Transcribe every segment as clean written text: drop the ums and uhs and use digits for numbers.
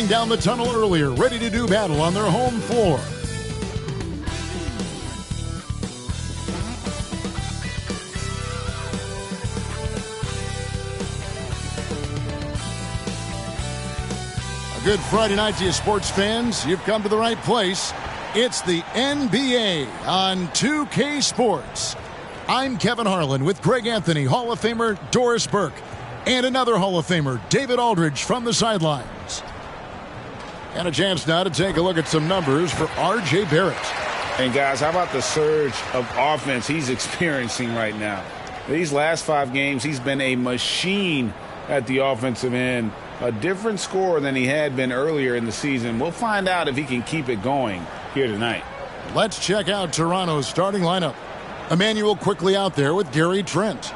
heading down the tunnel earlier, ready to do battle on their home floor. A good Friday night to you, sports fans. You've come to the right place. It's the NBA on 2K Sports. I'm Kevin Harlan with Greg Anthony, Hall of Famer Doris Burke, and another Hall of Famer, David Aldridge, from the sidelines. And a chance now to take a look at some numbers for R.J. Barrett. And guys, how about the surge of offense he's experiencing right now? These last 5 games, he's been a machine at the offensive end. A different scorer than he had been earlier in the season. We'll find out if he can keep it going here tonight. Let's check out Toronto's starting lineup. Emmanuel quickly out there with Gary Trent.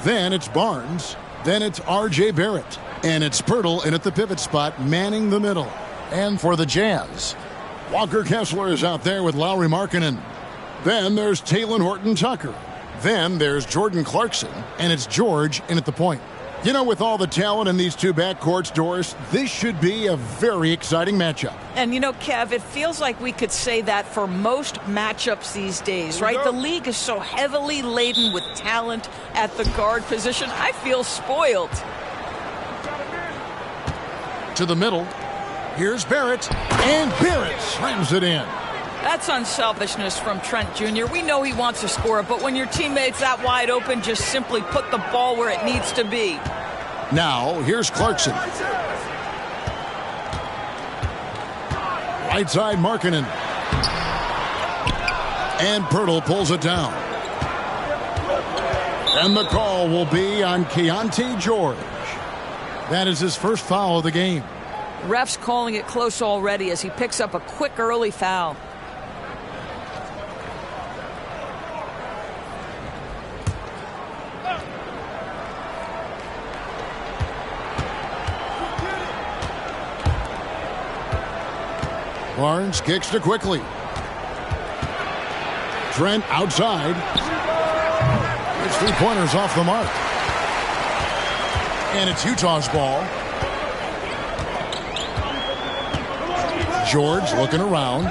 Then it's Barnes. Then it's R.J. Barrett. And it's Pirtle in at the pivot spot, manning the middle. And for the Jazz, Walker Kessler is out there with Lauri Markkanen. Then there's Talen Horton-Tucker. Then there's Jordan Clarkson. And it's George in at the point. You know, with all the talent in these two backcourts, Doris, this should be a very exciting matchup. And, you know, Kev, it feels like we could say that for most matchups these days, right? The league is so heavily laden with talent at the guard position. I feel spoiled. To the middle. Here's Barrett. And Barrett slams it in. That's unselfishness from Trent Jr. We know he wants to score, but when your teammate's that wide open, just simply put the ball where it needs to be. Now, here's Clarkson. Right side, Markkanen. And Pirtle pulls it down. And the call will be on Keontae George. That is his first foul of the game. Ref's calling it close already as he picks up a quick early foul. Barnes kicks to quickly. Trent outside. It's 3-pointers off the mark. And it's Utah's ball. George looking around.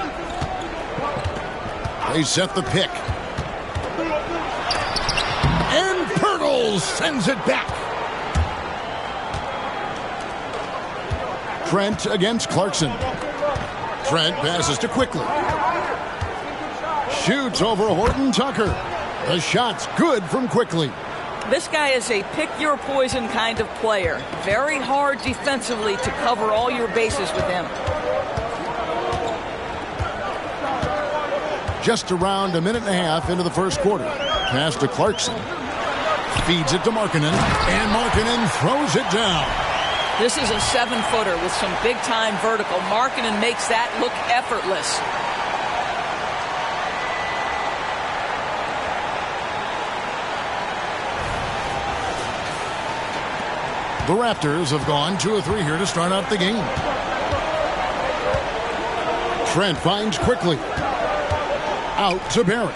They set the pick. And Pirtle sends it back. Trent against Clarkson. Trent passes to quickly. Shoots over Horton-Tucker. The shot's good from quickly. This guy is a pick-your-poison kind of player. Very hard defensively to cover all your bases with him. Just around a minute and a half into the first quarter. Pass to Clarkson. Feeds it to Markkanen. And Markkanen throws it down. This is a 7-footer with some big-time vertical. Markkanen makes that look effortless. The Raptors have gone 2 of 3 here to start out the game. Trent finds quickly. Out to Barrett.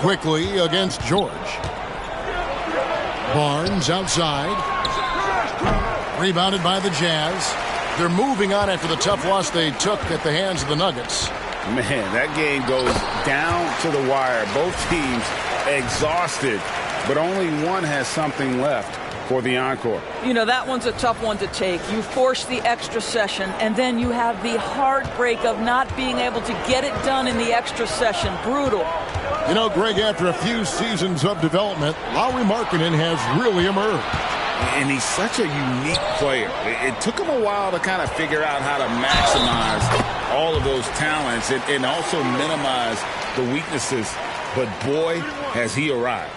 Quickly against George. Barnes outside. Rebounded by the Jazz. They're moving on after the tough loss they took at the hands of the Nuggets. Man, that game goes down to the wire. Both teams exhausted, but only one has something left for the encore. You know, that one's a tough one to take. You force the extra session, and then you have the heartbreak of not being able to get it done in the extra session. Brutal. You know, Greg, after a few seasons of development, Lauri Markkanen has really emerged. And he's such a unique player. It took him a while to kind of figure out how to maximize all of those talents and also minimize the weaknesses. But boy, has he arrived.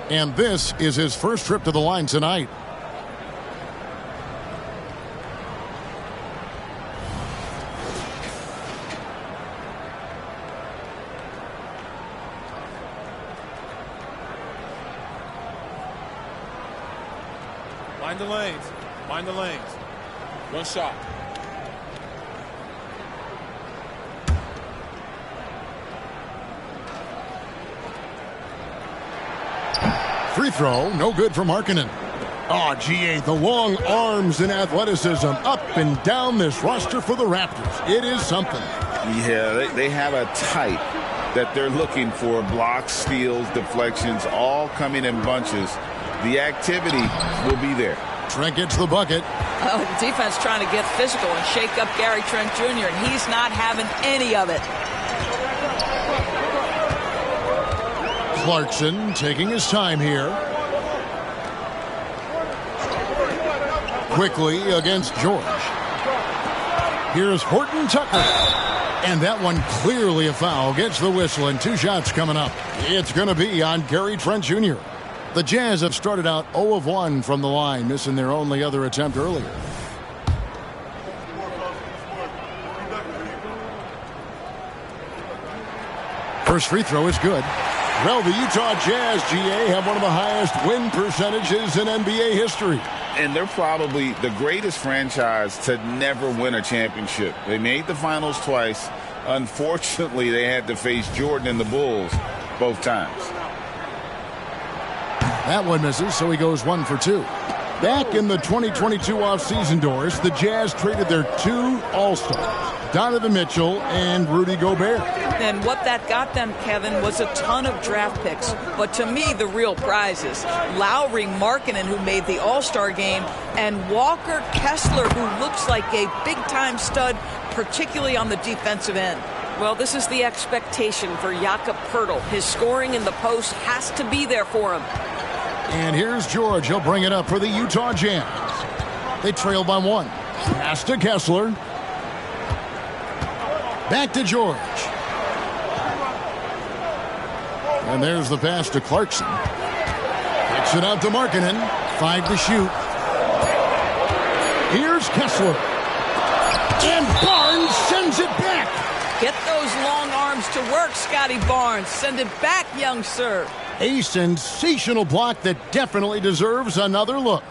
And this is his first trip to the line tonight. Mind the lanes. Mind the lanes. One shot. Free throw, no good for Markkanen. Oh, GA, the long arms and athleticism up and down this roster for the Raptors. It is something. Yeah, they have a type that they're looking for. Blocks, steals, deflections, all coming in bunches. The activity will be there. Trent gets the bucket. Oh, the defense trying to get physical and shake up Gary Trent Jr., and he's not having any of it. Clarkson taking his time here. Quickly against George. Here's Horton Tucker. And that one clearly a foul. Gets the whistle, and 2 shots coming up. It's going to be on Gary Trent Jr. The Jazz have started out 0 of 1 from the line, missing their only other attempt earlier. First free throw is good. Well, the Utah Jazz, GA, have one of the highest win percentages in NBA history. And they're probably the greatest franchise to never win a championship. They made the finals twice. Unfortunately, they had to face Jordan and the Bulls both times. That one misses, so he goes 1 for 2. Back in the 2022 offseason, Doris, the Jazz traded their 2 All-Stars, Donovan Mitchell and Rudy Gobert. And what that got them, Kevin, was a ton of draft picks. But to me, the real prize is Lowry Markkanen, who made the All-Star game, and Walker Kessler, who looks like a big-time stud, particularly on the defensive end. Well, this is the expectation for Jakob Poeltl. His scoring in the post has to be there for him. And here's George. He'll bring it up for the Utah Jazz. They trail by 1. Pass to Kessler. Back to George. And there's the pass to Clarkson. Kicks it out to Markkanen. 5 to shoot. Here's Kessler. And Barnes sends it back. Get those long arms to work, Scotty Barnes. Send it back, young sir. A sensational block that definitely deserves another look.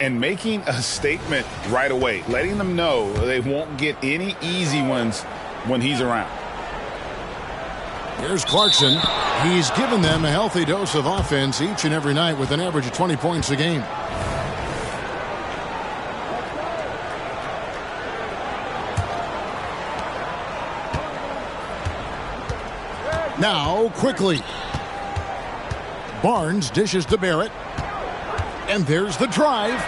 And making a statement right away, letting them know they won't get any easy ones when he's around. Here's Clarkson. He's given them a healthy dose of offense each and every night with an average of 20 points a game. Now, quickly. Barnes dishes to Barrett. And there's the drive.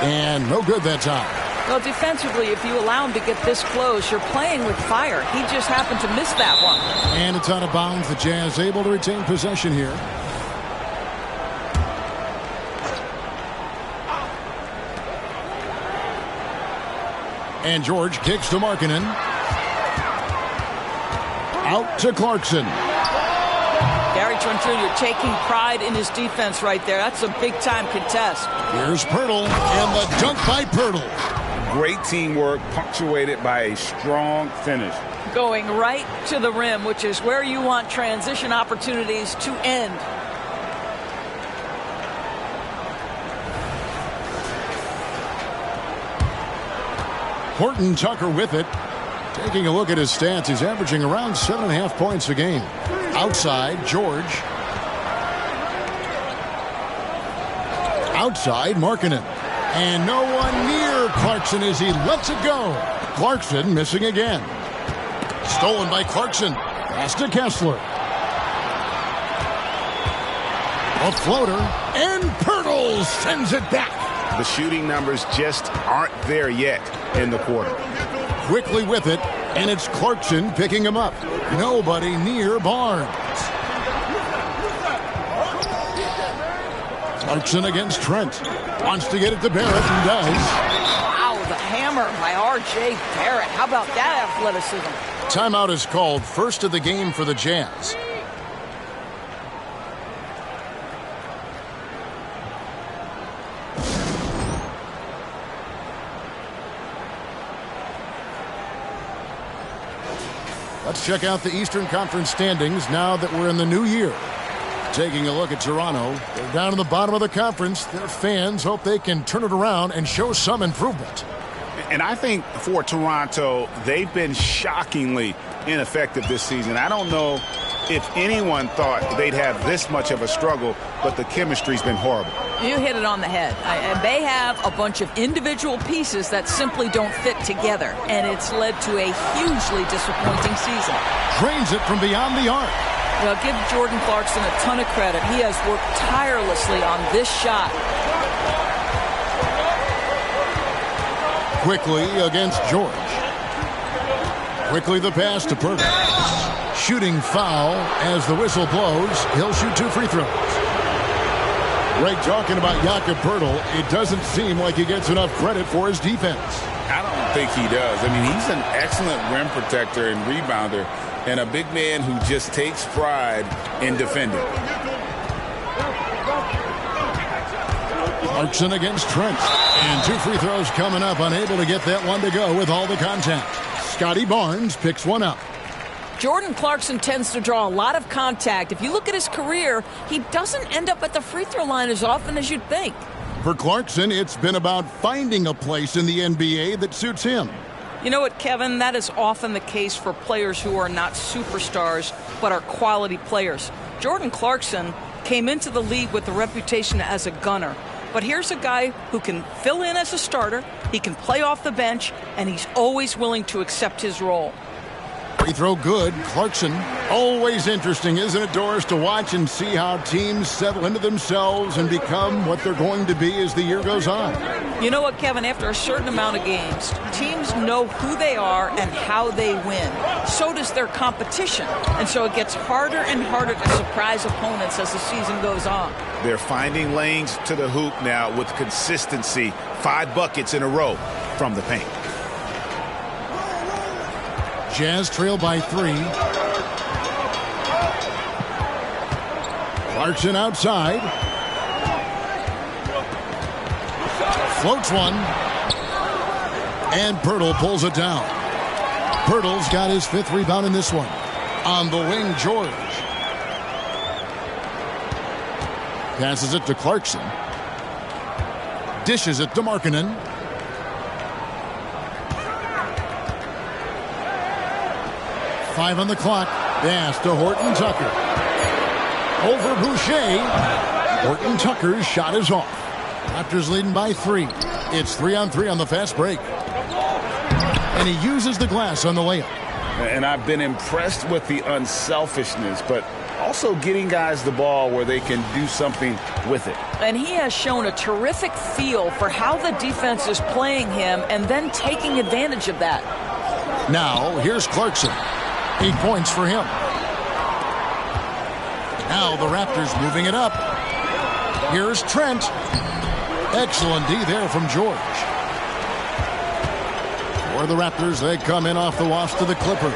And no good that time. Well, defensively, if you allow him to get this close, you're playing with fire. He just happened to miss that one. And it's out of bounds. The Jazz able to retain possession here. And George kicks to Markkanen. Out to Clarkson. Gary Trent Jr. taking pride in his defense right there. That's a big-time contest. Here's Poeltl, and the dunk by Poeltl. Great teamwork, punctuated by a strong finish. Going right to the rim, which is where you want transition opportunities to end. Horton Tucker with it. Taking a look at his stats, he's averaging around 7.5 points a game. Outside, George. Outside, Markkanen. And no one near Clarkson as he lets it go. Clarkson missing again. Stolen by Clarkson. Pass to Kessler. A floater. And Poeltl sends it back. The shooting numbers just aren't there yet in the quarter. Quickly with it, and it's Clarkson picking him up. Nobody near Barnes. Clarkson against Trent. Wants to get it to Barrett and does. Wow, the hammer by R.J. Barrett. How about that athleticism? Timeout is called. First of the game for the Jazz. Let's check out the Eastern Conference standings now that we're in the new year. Taking a look at Toronto. They're down in the bottom of the conference. Their fans hope they can turn it around and show some improvement. And I think for Toronto, they've been shockingly ineffective this season. I don't know if anyone thought they'd have this much of a struggle, but the chemistry's been horrible. You hit it on the head. And they have a bunch of individual pieces that simply don't fit together, and it's led to a hugely disappointing season. Drains it from beyond the arc. Well, give Jordan Clarkson a ton of credit. He has worked tirelessly on this shot. Quickly against George. Quickly the pass to Purtle. Shooting foul as the whistle blows. He'll shoot 2 free throws. Greg, talking about Jakob Poeltl, it doesn't seem like he gets enough credit for his defense. I don't think he does. I mean, he's an excellent rim protector and rebounder, and a big man who just takes pride in defending. Clarkson against Trent. And 2 free throws coming up, unable to get that one to go with all the contact. Scotty Barnes picks one up. Jordan Clarkson tends to draw a lot of contact. If you look at his career, he doesn't end up at the free throw line as often as you'd think. For Clarkson, it's been about finding a place in the NBA that suits him. You know what, Kevin? That is often the case for players who are not superstars, but are quality players. Jordan Clarkson came into the league with a reputation as a gunner. But here's a guy who can fill in as a starter, he can play off the bench, and he's always willing to accept his role. Free throw good. Clarkson. Always interesting, isn't it, Doris, to watch and see how teams settle into themselves and become what they're going to be as the year goes on. You know what, Kevin? After a certain amount of games, teams know who they are and how they win. So does their competition. And so it gets harder and harder to surprise opponents as the season goes on. They're finding lanes to the hoop now with consistency. 5 buckets in a row from the paint. Jazz trail by 3. Clarkson outside. Floats one. And Poeltl pulls it down. Poeltl's got his 5th rebound in this one. On the wing, George. Passes it to Clarkson. Dishes it to Markkanen. Five on the clock. Pass to Horton Tucker. Over Boucher. Horton Tucker's shot is off. Raptors leading by 3. It's 3-on-3 on the fast break. And he uses the glass on the layup. And I've been impressed with the unselfishness, but also getting guys the ball where they can do something with it. And he has shown a terrific feel for how the defense is playing him and then taking advantage of that. Now, here's Clarkson. 8 points for him. Now the Raptors moving it up. Here's Trent. Excellent D there from George. For the Raptors, they come in off the wash to the Clippers.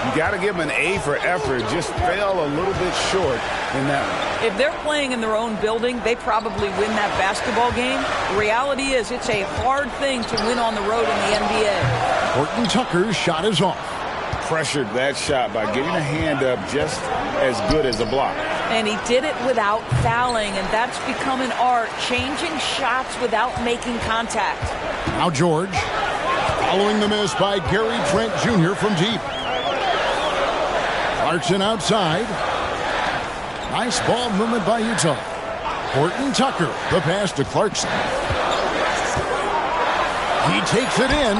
You got to give them an A for effort. Just fell a little bit short in that one. If they're playing in their own building, they probably win that basketball game. The reality is it's a hard thing to win on the road in the NBA. Horton Tucker's shot is off. Pressured that shot by getting a hand up just as good as a block. And he did it without fouling, and that's become an art, changing shots without making contact. Now George, following the miss by Gary Trent Jr. from deep. Clarkson outside. Nice ball movement by Utah. Horton Tucker, the pass to Clarkson. He takes it in.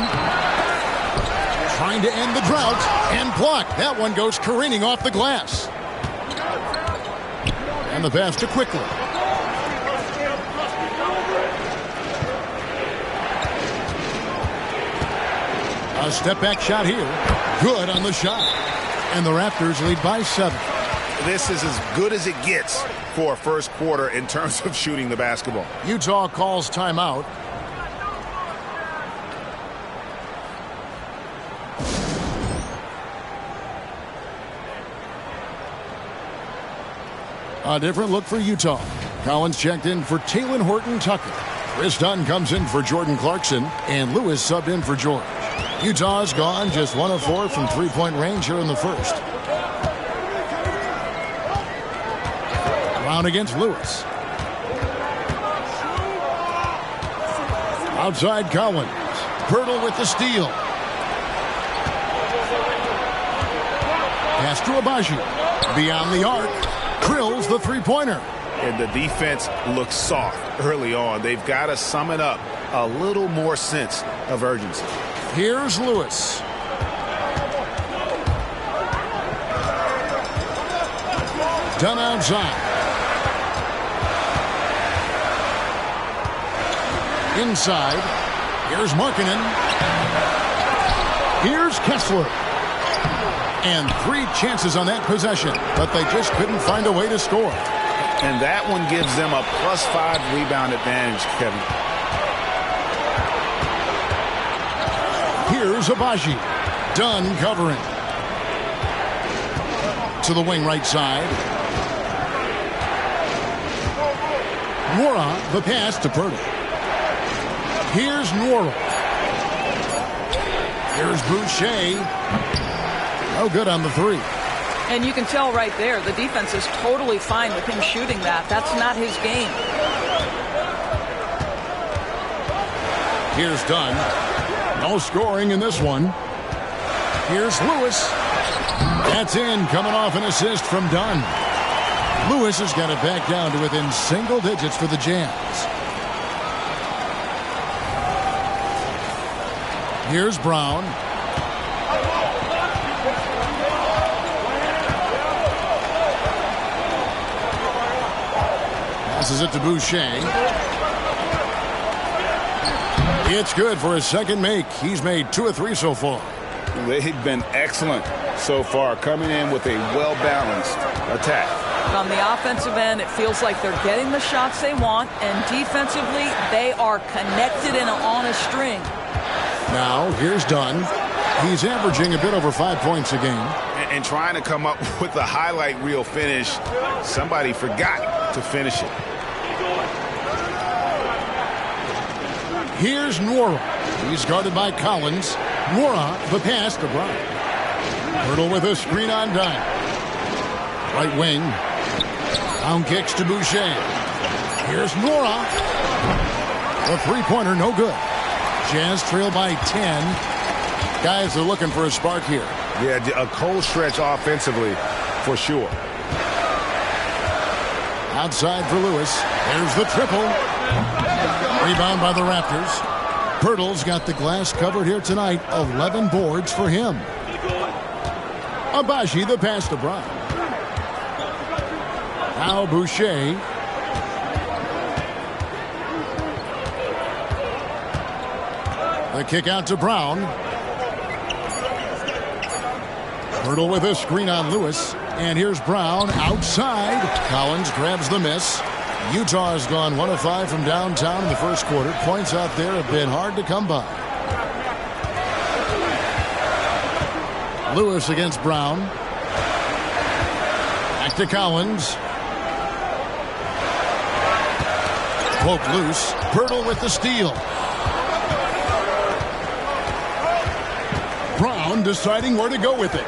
Trying to end the drought and block. That one goes careening off the glass. And the pass to Quickly. A step back shot here. Good on the shot. And the Raptors lead by 7. This is as good as it gets for a first quarter in terms of shooting the basketball. Utah calls timeout. A different look for Utah. Collins checked in for Talen Horton Tucker. Chris Dunn comes in for Jordan Clarkson, and Lewis subbed in for George. Utah's gone just 1 of 4 from three-point range here in the first. Brown against Lewis. Outside Collins. Pirtle with the steal. Pass to Abaji. Beyond the arc. Drills the three-pointer. And the defense looks soft early on. They've got to sum it up. A little more sense of urgency. Here's Lewis. Done outside. Inside. Here's Markkanen. Here's Kessler. And 3 chances on that possession, but they just couldn't find a way to score. And that one gives them a +5 rebound advantage, Kevin. Here's Abaji. Dunn covering. To the wing right side. Nwora, the pass to Pirtle. Here's Nwora. Here's Boucher. No good on the 3. And you can tell right there, the defense is totally fine with him shooting that. That's not his game. Here's Dunn. No scoring in this one. Here's Lewis. That's in, coming off an assist from Dunn. Lewis has got it back down to within single digits for the Jazz. Here's Brown. Passes it to Boucher. It's good for his second make. He's made 2 of 3 so far. They've been excellent so far, coming in with a well-balanced attack. On the offensive end, it feels like they're getting the shots they want, and defensively, they are connected and on a string. Now, here's Dunn. He's averaging a bit over 5 points a game. And trying to come up with the highlight reel finish. Somebody forgot to finish it. Here's Nwora. He's guarded by Collins. Nwora, the pass to Brown. Pirtle with a screen on Dunn. Right wing. Down kicks to Boucher. Here's Nwora. The three-pointer, no good. Jazz trail by 10. Guys are looking for a spark here. Yeah, a cold stretch offensively for sure. Outside for Lewis. There's the triple. Rebound by the Raptors. Pirtle's got the glass covered here tonight. 11 boards for him. Abaji, the pass to Brown. Now Boucher. The kick out to Brown. Pirtle with a screen on Lewis. And here's Brown outside. Collins grabs the miss. Utah has gone 1 of 5 from downtown in the first quarter. Points out there have been hard to come by. Lewis against Brown. Back to Collins. Poked loose. Pirtle with the steal. Brown deciding where to go with it.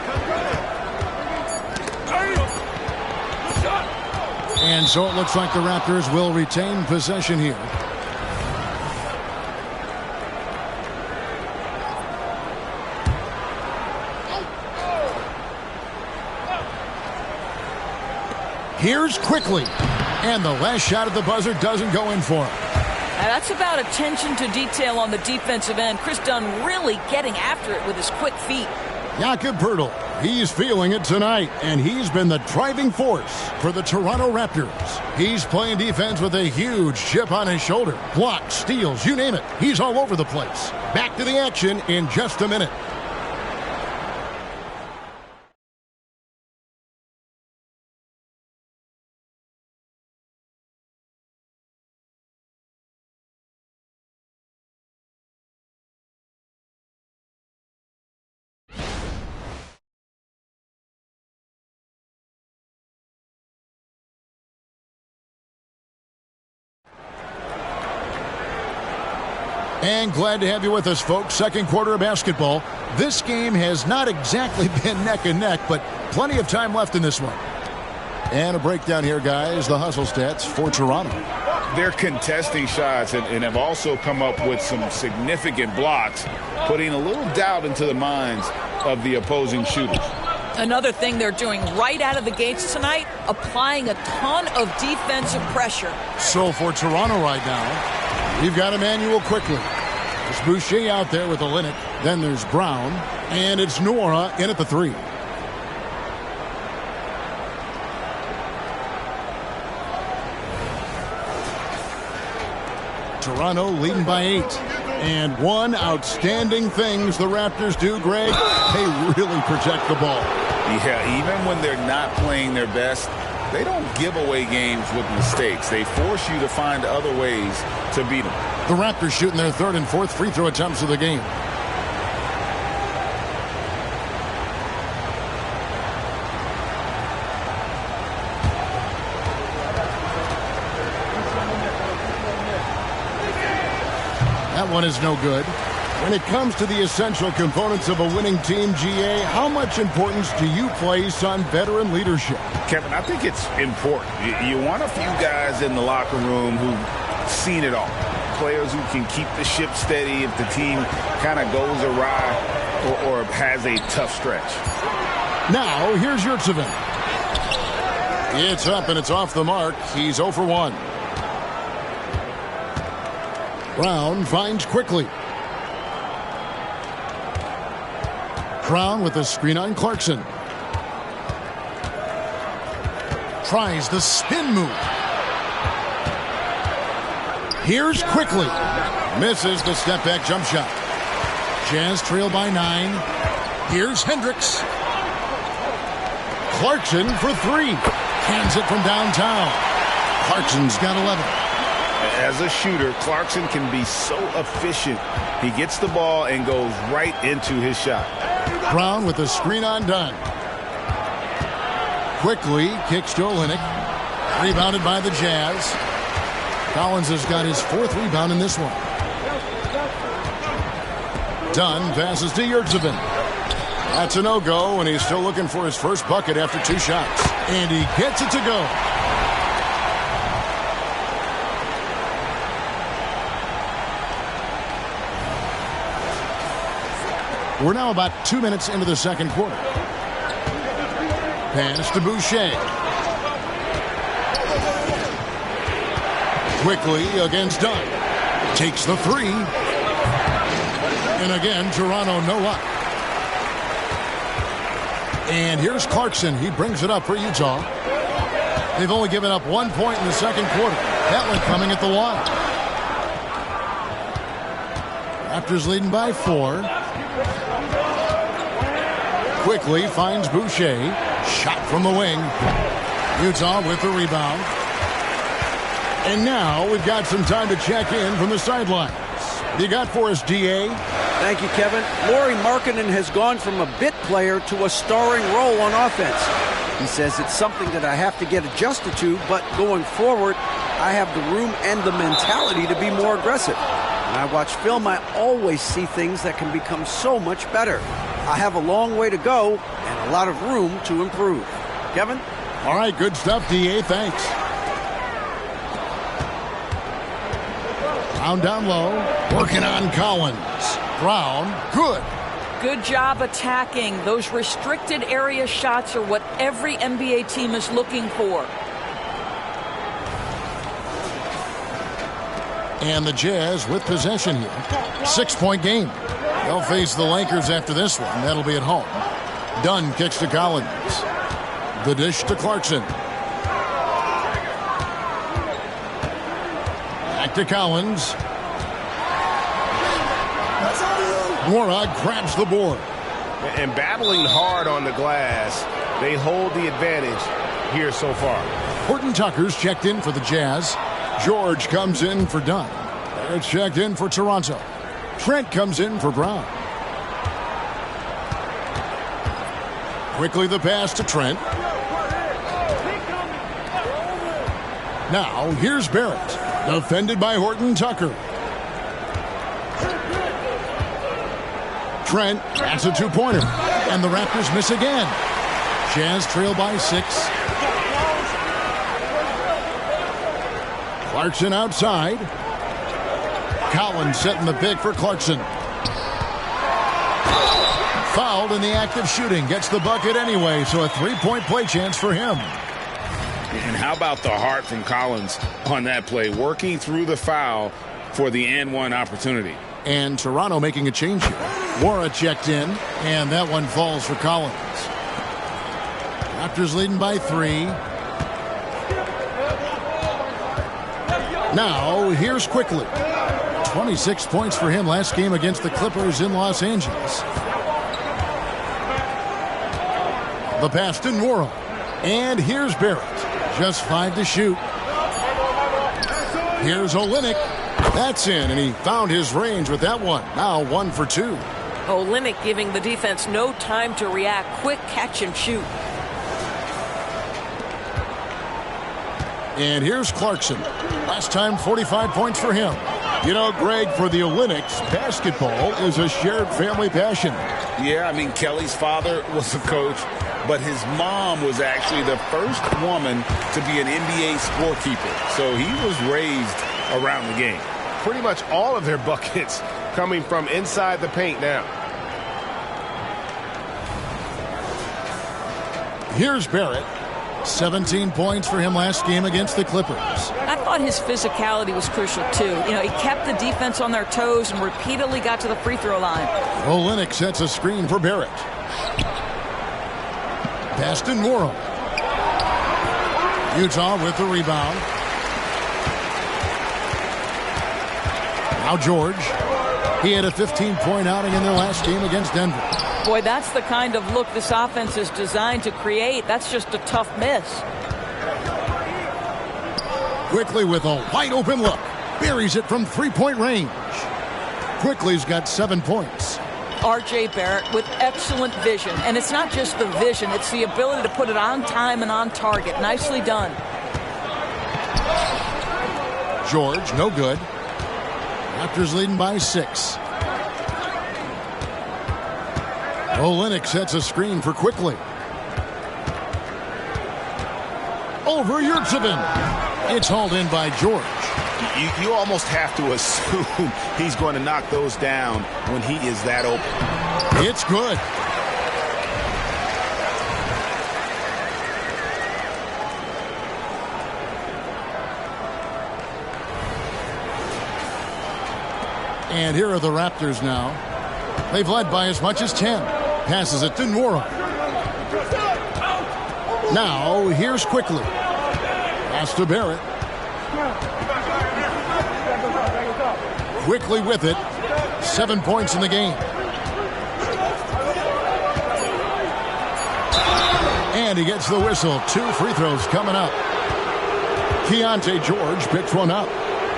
And so it looks like the Raptors will retain possession here. Here's Quickly. And the last shot at the buzzer doesn't go in for him. That's about attention to detail on the defensive end. Chris Dunn really getting after it with his quick feet. Jakob Poeltl, he's feeling it tonight, and he's been the driving force for the Toronto Raptors. He's playing defense with a huge chip on his shoulder. Blocks, steals, you name it. He's all over the place. Back to the action in just a minute. And glad to have you with us, folks. Second quarter of basketball. This game has not exactly been neck and neck, but plenty of time left in this one. And a breakdown here, guys. The hustle stats for Toronto. They're contesting shots and have also come up with some significant blocks, putting a little doubt into the minds of the opposing shooters. Another thing they're doing right out of the gates tonight, applying a ton of defensive pressure. So for Toronto right now, you've got Emmanuel quickly. There's Boucher out there with Olynyk. Then there's Brown. And it's Nora in at the 3. Toronto leading by 8. And one outstanding things the Raptors do, Greg, they really protect the ball. Yeah, even when they're not playing their best, they don't give away games with mistakes. They force you to find other ways to beat them. The Raptors shooting their 3rd and 4th free throw attempts of the game. That one is no good. When it comes to the essential components of a winning team, GA, how much importance do you place on veteran leadership? Kevin, I think it's important. You want a few guys in the locker room who've seen it all. Players who can keep the ship steady if the team kind of goes awry or has a tough stretch. Now, here's Yurtseven. It's up and it's off the mark. He's 0 for 1. Brown finds quickly. Brown with the screen on Clarkson. Tries the spin move. Here's quickly. Misses the step back jump shot. Jazz trail by 9. Here's Hendricks. Clarkson for 3. Hands it from downtown. Clarkson's got 11. As a shooter, Clarkson can be so efficient. He gets the ball and goes right into his shot. Brown with the screen on Dunn. Quickly kicks to Olynyk. Rebounded by the Jazz. Collins has got his 4th rebound in this one. Dunn passes to Yurtseven. That's a no-go, and he's still looking for his first bucket after 2 shots. And he gets it to go. We're now about 2 minutes into the second quarter. Pass to Boucher. Quickly against Dunn. Takes the 3. And again, Toronto no luck. And here's Clarkson. He brings it up for Utah. They've only given up 1 point in the second quarter. That one coming at the line. Raptors leading by 4. Quickly finds Boucher. Shot from the wing. Utah with the rebound. And now we've got some time to check in from the sidelines. What you got for us, DA? Thank you, Kevin. Lauri Markkanen has gone from a bit player to a starring role on offense. He says it's something that I have to get adjusted to, but going forward, I have the room and the mentality to be more aggressive. When I watch film, I always see things that can become so much better. I have a long way to go and a lot of room to improve. Kevin? All right, good stuff, DA. Thanks. Down low. Working on Collins. Brown, good. Good job attacking. Those restricted area shots are what every NBA team is looking for. And the Jazz with possession here. 6-point game. They'll face the Lakers after this one. That'll be at home. Dunn kicks to Collins. The dish to Clarkson. Back to Collins. Morag grabs the board. And battling hard on the glass, they hold the advantage here so far. Horton Tucker's checked in for the Jazz. George comes in for Dunn. It's checked in for Toronto. Trent comes in for Brown. Quickly the pass to Trent. Now here's Barrett. Defended by Horton Tucker. Trent, that's a 2-pointer. And the Raptors miss again. Jazz trail by 6. Clarkson outside. Collins setting the pick for Clarkson. Fouled in the act of shooting. Gets the bucket anyway, so a three-point play chance for him. And how about the heart from Collins on that play, working through the foul for the and-one opportunity. And Toronto making a change here. Wara checked in, and that one falls for Collins. Raptors leading by 3. Now, here's Quickly. 26 points for him last game against the Clippers in Los Angeles. The pass to Nwora. And here's Barrett. Just 5 to shoot. Here's Olynyk. That's in, and he found his range with that one. Now 1 for 2. Olynyk giving the defense no time to react. Quick catch and shoot. And here's Clarkson. Last time 45 points for him. You know, Greg, for the Olynyks, basketball is a shared family passion. Yeah, I mean, Kelly's father was a coach, but his mom was actually the first woman to be an NBA scorekeeper. So he was raised around the game. Pretty much all of their buckets coming from inside the paint now. Here's Barrett. 17 points for him last game against the Clippers. I thought his physicality was crucial, too. You know, he kept the defense on their toes and repeatedly got to the free throw line. Olynyk sets a screen for Barrett. Pass to Nwora. Utah with the rebound. Now George. He had a 15-point outing in their last game against Denver. Boy, that's the kind of look this offense is designed to create. That's just a tough miss. Quickly with a wide open look. Buries it from three-point range. Quickly's got 7 points. R.J. Barrett with excellent vision. And it's not just the vision, it's the ability to put it on time and on target. Nicely done. George, no good. Raptors leading by 6. Olynyk sets a screen for Quickly. Over Yurtseven. It's hauled in by George. You almost have to assume he's going to knock those down when he is that open. It's good. And here are the Raptors now. They've led by as much as 10. Passes it to Nwora. Now, here's Quickly. Pass to Barrett. Quickly with it. 7 points in the game. And he gets the whistle. 2 free throws coming up. Keontae George picks one up.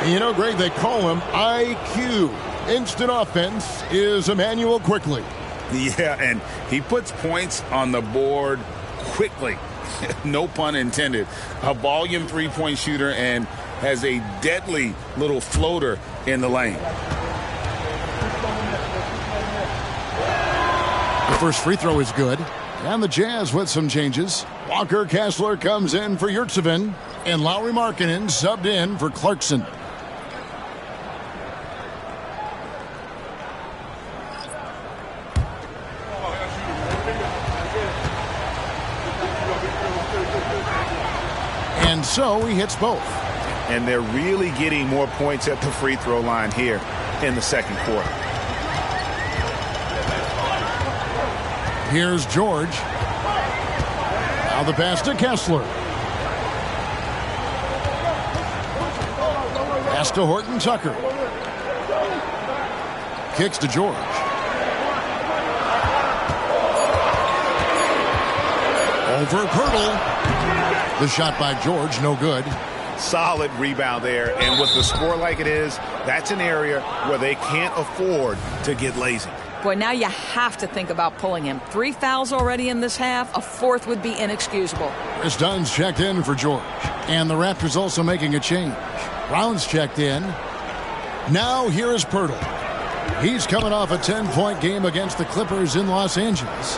And you know, Greg, they call him IQ. Instant offense is Emmanuel Quickly. Yeah, and he puts points on the board quickly. No pun intended. A volume three-point shooter and has a deadly little floater in the lane. The first free throw is good. And the Jazz with some changes. Walker Kessler comes in for Yurtseven. And Lauri Markkanen subbed in for Clarkson. And so he hits both. And they're really getting more points at the free throw line here in the second quarter. Here's George. Now the pass to Kessler. Pass to Horton Tucker. Kicks to George. Over Pirtle. The shot by George, no good. Solid rebound there. And with the score like it is, that's an area where they can't afford to get lazy. Boy, now you have to think about pulling him. 3 fouls already in this half. A 4th would be inexcusable. Chris Dunn's checked in for George. And the Raptors also making a change. Brown's checked in. Now here is Pirtle. He's coming off a 10-point game against the Clippers in Los Angeles.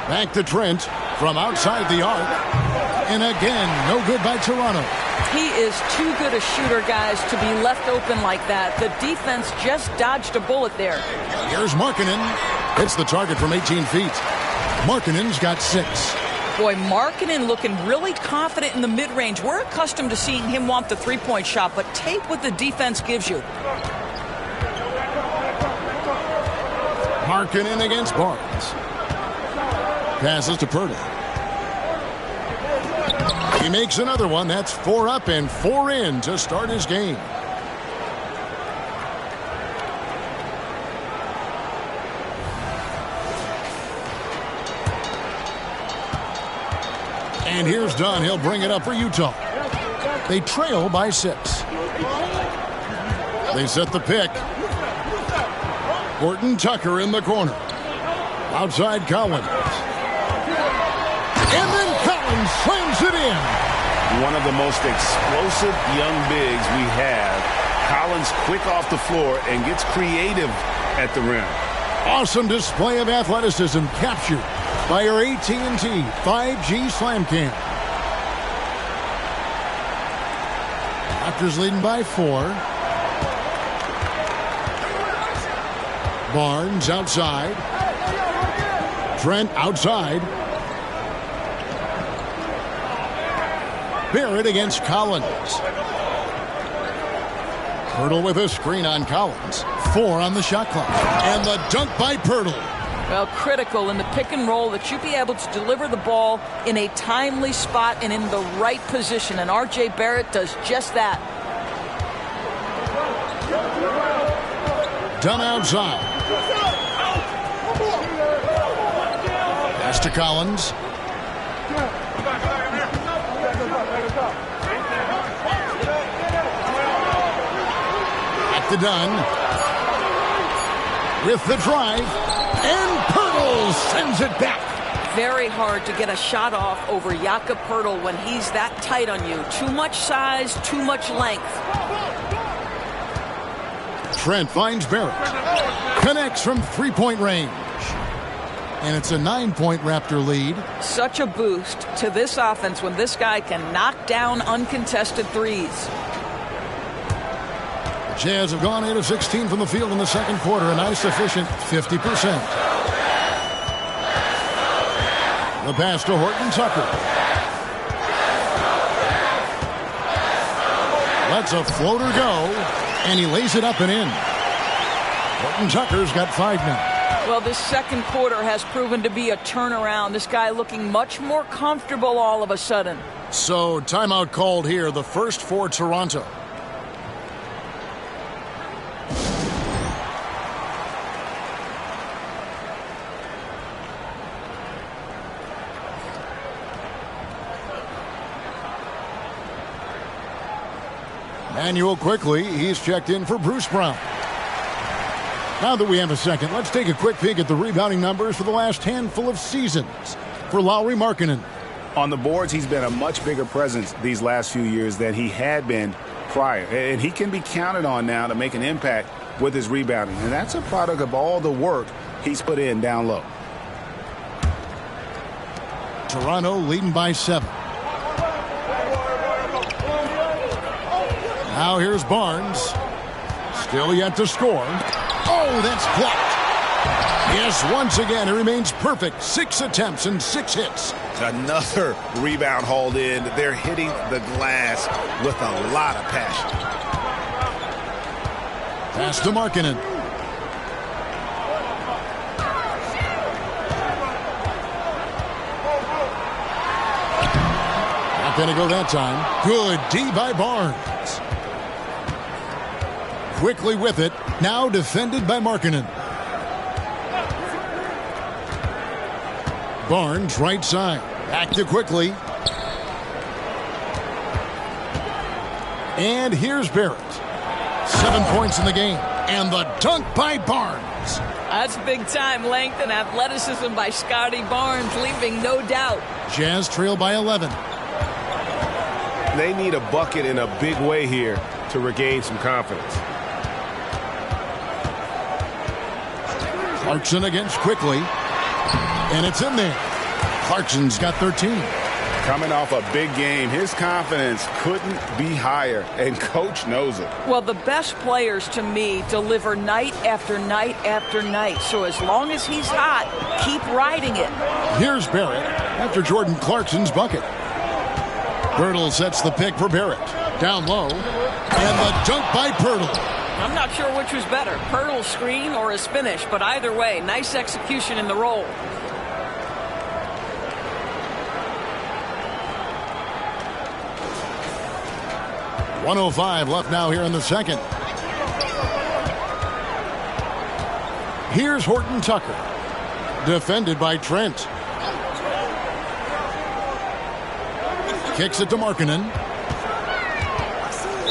Back to Trent from outside the arc. And again, no good by Toronto. He is too good a shooter, guys, to be left open like that. The defense just dodged a bullet there. Here's Markkanen. Hits the target from 18 feet. Markkanen's got 6. Boy, Markkanen looking really confident in the mid-range. We're accustomed to seeing him want the three-point shot, but take what the defense gives you. Markkanen against Barnes. Passes to Purtle. He makes another one. That's 4 up and 4 in to start his game. And here's Dunn. He'll bring it up for Utah. They trail by 6. They set the pick. Horton Tucker in the corner. Outside Collins. And then Collins slams it in. One of the most explosive young bigs we have. Collins quick off the floor and gets creative at the rim. Awesome display of athleticism captured by our AT&T 5G Slam Cam. Raptors leading by 4. Barnes outside. Trent outside. Barrett against Collins. Purtle with a screen on Collins. 4 on the shot clock. And the dunk by Purtle. Well, critical in the pick and roll that you be able to deliver the ball in a timely spot and in the right position. And R.J. Barrett does just that. Done outside. Pass to Collins. Back to Dunn. With the drive. And Purtle sends it back. Very hard to get a shot off over Jakob Purtle when he's that tight on you. Too much size, too much length. Trent finds Barrett. Connects from three-point range. And it's a 9-point Raptor lead. Such a boost to this offense when this guy can knock down uncontested threes. The Jazz have gone 8 of 16 from the field in the second quarter. A nice efficient 50%. The pass to Horton Tucker. Lets a floater go. And he lays it up and in. Horton Tucker's got 5 now. Well, this second quarter has proven to be a turnaround. This guy looking much more comfortable all of a sudden. So, timeout called here, the first for Toronto. Manuel quickly, he's checked in for Bruce Brown. Now that we have a second, let's take a quick peek at the rebounding numbers for the last handful of seasons for Lauri Markkanen. On the boards, he's been a much bigger presence these last few years than he had been prior. And he can be counted on now to make an impact with his rebounding. And that's a product of all the work he's put in down low. Toronto leading by 7. Now here's Barnes. Still yet to score. Oh, that's blocked. Yes, once again, it remains perfect. 6 attempts and 6 hits. Another rebound hauled in. They're hitting the glass with a lot of passion. Pass to Markkanen. Not going to go that time. Good D by Barnes. Quickly with it. Now defended by Markkanen. Barnes right side. Back to quickly. And here's Barrett. 7 points in the game. And the dunk by Barnes. That's big time length and athleticism by Scotty Barnes, leaving no doubt. Jazz trail by 11. They need a bucket in a big way here to regain some confidence. Clarkson against quickly. And it's in there. Clarkson's got 13. Coming off a big game, his confidence couldn't be higher, and coach knows it. Well, the best players, to me, deliver night after night after night. So as long as he's hot, keep riding it. Here's Barrett after Jordan Clarkson's bucket. Pirtle sets the pick for Barrett. Down low, and the dunk by Pirtle. I'm not sure which was better, Pirtle's screen or his finish, but either way, nice execution in the roll. .105 left now here in the second. Here's Horton Tucker. Defended by Trent. Kicks it to Markkanen.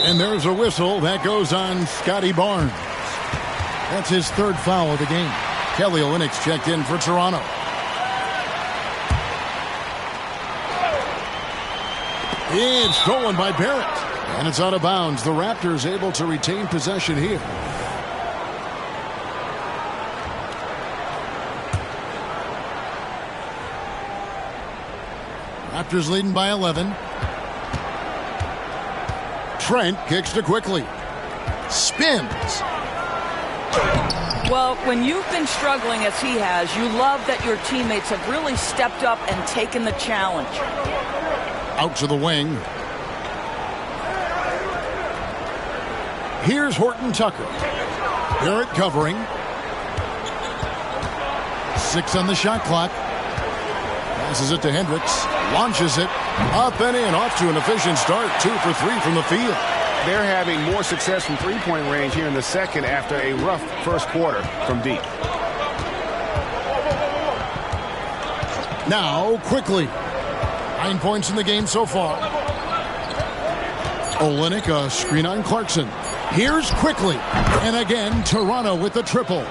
And there's a whistle that goes on Scotty Barnes. That's his third foul of the game. Kelly Olynyk checked in for Toronto. It's stolen by Barrett. And it's out of bounds. The Raptors able to retain possession here. Raptors leading by 11. Trent kicks to quickly. Spins. Well, when you've been struggling as he has, you love that your teammates have really stepped up and taken the challenge. Out to the wing. Here's Horton Tucker. Barrett covering. 6 on the shot clock. Passes it to Hendricks. Launches it. Up and in. Off to an efficient start. 2 for 3 from the field. They're having more success from three-point range here in the second after a rough first quarter from deep. Now, quickly. 9 points in the game so far. Olynyk, a screen on Clarkson. Here's quickly. And again, Toronto with the triple.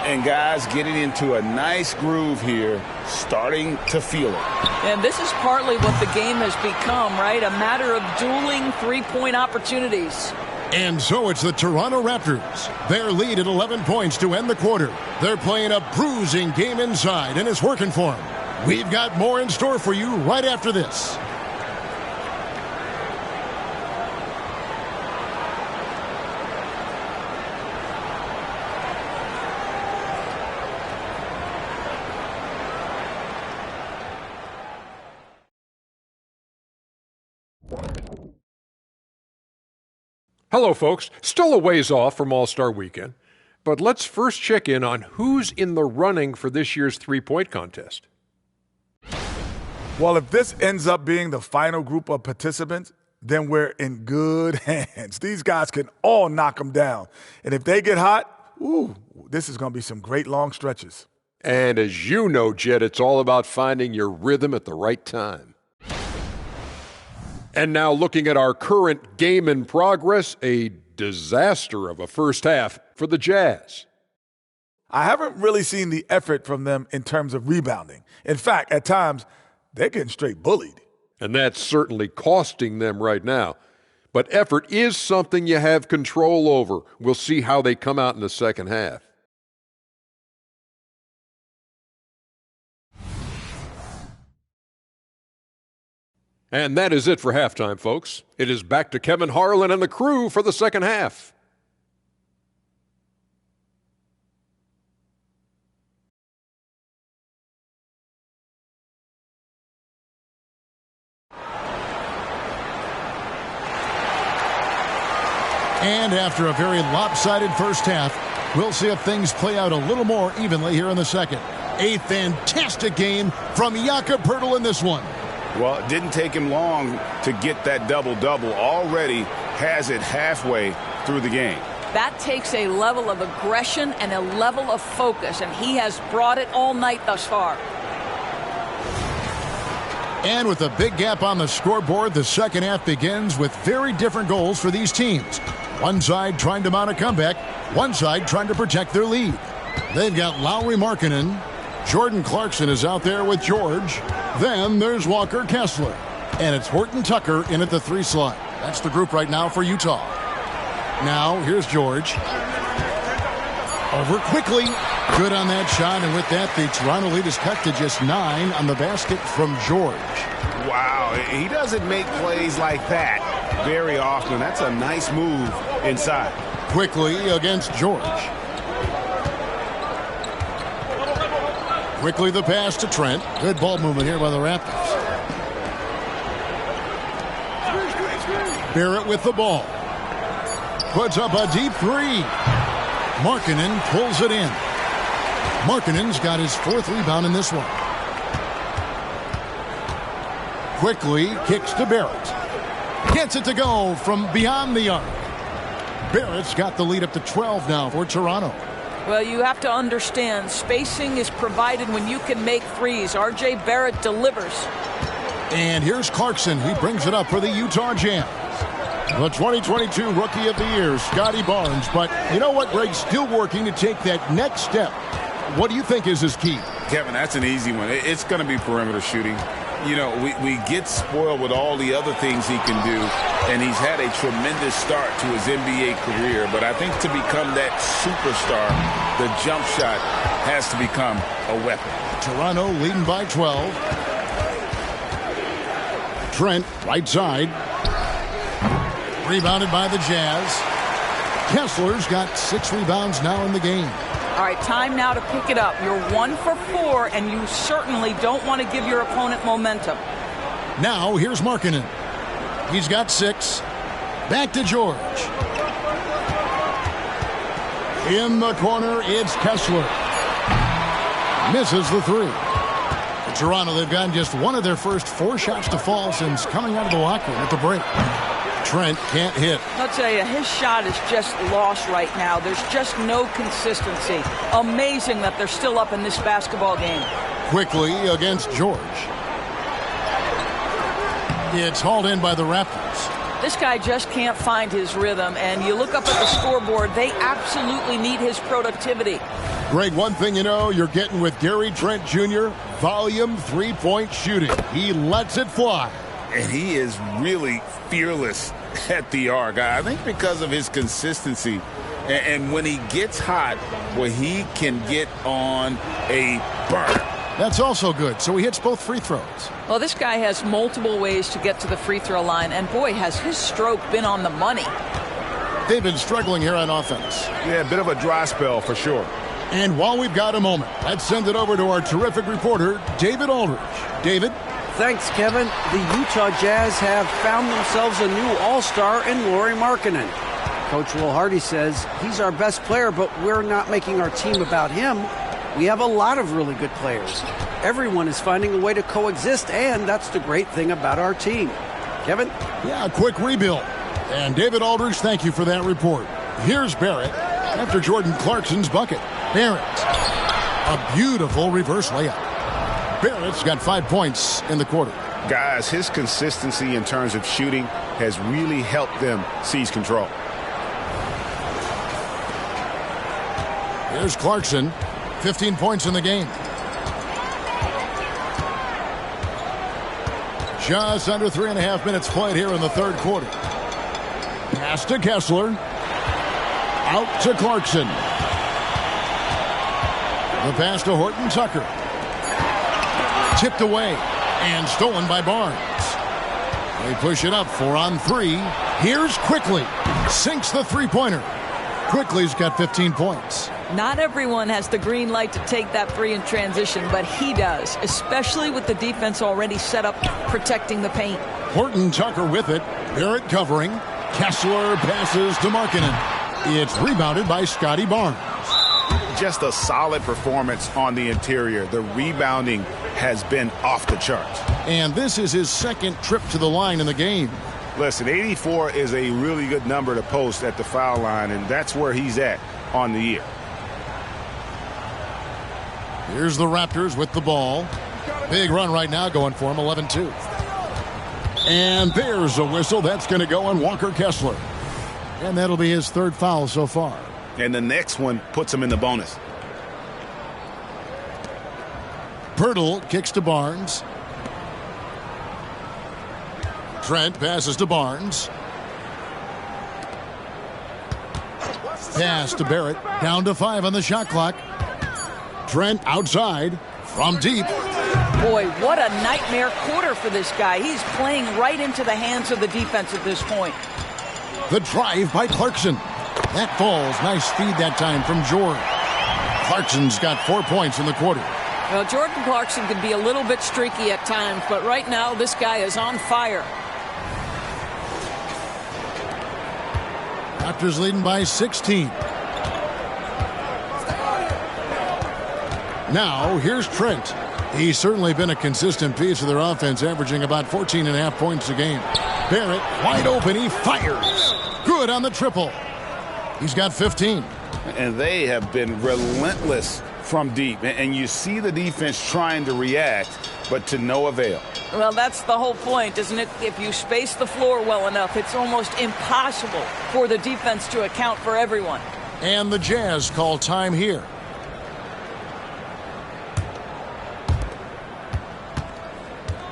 And guys getting into a nice groove here, starting to feel it. And this is partly what the game has become, right? A matter of dueling three-point opportunities. And so it's the Toronto Raptors. Their lead at 11 points to end the quarter. They're playing a bruising game inside, and it's working for them. We've got more in store for you right after this. Hello, folks. Still a ways off from All-Star Weekend, but let's first check in on who's in the running for this year's three-point contest. Well, if this ends up being the final group of participants, then we're in good hands. These guys can all knock them down. And if they get hot, this is going to be some great long stretches. And as you know, Jed, it's all about finding your rhythm at the right time. And now looking at our current game in progress, a disaster of a first half for the Jazz. I haven't really seen the effort from them in terms of rebounding. In fact, at times, they're getting straight bullied. And that's certainly costing them right now. But effort is something you have control over. We'll see how they come out in the second half. And that is it for halftime, folks. It is back to Kevin Harlan and the crew for the second half. And after a very lopsided first half, we'll see if things play out a little more evenly here in the second. A fantastic game from Jakob Pirtle in this one. Well, it didn't take him long to get that double-double. Already has it halfway through the game. That takes a level of aggression and a level of focus, and he has brought it all night thus far. And with a big gap on the scoreboard, the second half begins with very different goals for these teams. One side trying to mount a comeback, one side trying to protect their lead. They've got Lauri Markkanen. Jordan Clarkson is out there with George. Then there's Walker Kessler. And it's Horton Tucker in at the 3 slot. That's the group right now for Utah. Now, here's George. Over quickly. Good on that shot, and with that, the Toronto lead is cut to just 9 on the basket from George. Wow, he doesn't make plays like that very often. That's a nice move inside. Quickly against George. Quickly the pass to Trent. Good ball movement here by the Raptors. Barrett with the ball. Puts up a deep three. Markkanen pulls it in. Markkanen's got his 4th rebound in this one. Quickly kicks to Barrett. Gets it to go from beyond the arc. Barrett's got the lead up to 12 now for Toronto. Well, you have to understand, spacing is provided when you can make threes. R.J. Barrett delivers. And here's Clarkson. He brings it up for the Utah Jazz. The 2022 Rookie of the Year, Scotty Barnes. But you know what, Greg? Still working to take that next step. What do you think is his key? Kevin, that's an easy one. It's going to be perimeter shooting. You know, we get spoiled with all the other things he can do, and he's had a tremendous start to his NBA career. But I think to become that superstar, the jump shot has to become a weapon. Toronto leading by 12. Trent, right side. Rebounded by the Jazz. Kessler's got 6 rebounds now in the game. All right, time now to pick it up. You're 1 for 4, and you certainly don't want to give your opponent momentum. Now, here's Markkanen. He's got 6. Back to George. In the corner, it's Kessler. Misses the 3. For Toronto, they've gotten just one of their first 4 shots to fall since coming out of the locker room at the break. Trent can't hit. I'll tell you, his shot is just lost right now. There's just no consistency. Amazing that they're still up in this basketball game. Quickly against George. It's hauled in by the Raptors. This guy just can't find his rhythm, and you look up at the scoreboard, they absolutely need his productivity. Greg, one thing you know, you're getting with Gary Trent Jr., volume 3-point shooting. He lets it fly. And he is really fearless at the arc. I think because of his consistency. And when he gets hot, well, he can get on a burn. That's also good. So he hits both free throws. Well, this guy has multiple ways to get to the free throw line. And, boy, has his stroke been on the money. They've been struggling here on offense. Yeah, a bit of a dry spell for sure. And while we've got a moment, let's send it over to our terrific reporter, David Aldridge. David? Thanks, Kevin. The Utah Jazz have found themselves a new all-star in Lauri Markkanen. Coach Will Hardy says he's our best player, but we're not making our team about him. We have a lot of really good players. Everyone is finding a way to coexist, and that's the great thing about our team. Kevin? Yeah, a quick rebuild. And David Aldridge, thank you for that report. Here's Barrett after Jordan Clarkson's bucket. Barrett, a beautiful reverse layup. Barrett's got 5 points in the quarter. Guys, his consistency in terms of shooting has really helped them seize control. Here's Clarkson, 15 points in the game. Just under 3.5 minutes played here in the third quarter. Pass to Kessler. Out to Clarkson. The pass to Horton Tucker. Tipped away and stolen by Barnes. They push it up 4-on-3. Here's Quickly. Sinks the three-pointer. Quickly's got 15 points. Not everyone has the green light to take that 3 in transition, but he does, especially with the defense already set up protecting the paint. Horton Tucker with it. Barrett covering. Kessler passes to Markkanen. It's rebounded by Scotty Barnes. Just a solid performance on the interior. The rebounding has been off the charts. And this is his second trip to the line in the game. Listen, 84 is a really good number to post at the foul line, and that's where he's at on the year. Here's the Raptors with the ball. Big run right now going for him, 11-2. And there's a whistle. That's going to go on Walker Kessler. And that'll be his third foul so far. And the next one puts him in the bonus. Pirtle kicks to Barnes. Trent passes to Barnes. Pass to Barrett. Down to 5 on the shot clock. Trent outside from deep. Boy, what a nightmare quarter for this guy. He's playing right into the hands of the defense at this point. The drive by Clarkson. That falls. Nice feed that time from Jordan. Clarkson's got 4 points in the quarter. Well, Jordan Clarkson can be a little bit streaky at times, but right now this guy is on fire. Raptors leading by 16. Now, here's Trent. He's certainly been a consistent piece of their offense, averaging about 14.5 points a game. Barrett, wide open, he fires. Good on the triple. He's got 15. And they have been relentless from deep. And you see the defense trying to react, but to no avail. Well, that's the whole point, isn't it? If you space the floor well enough, it's almost impossible for the defense to account for everyone. And the Jazz call time here.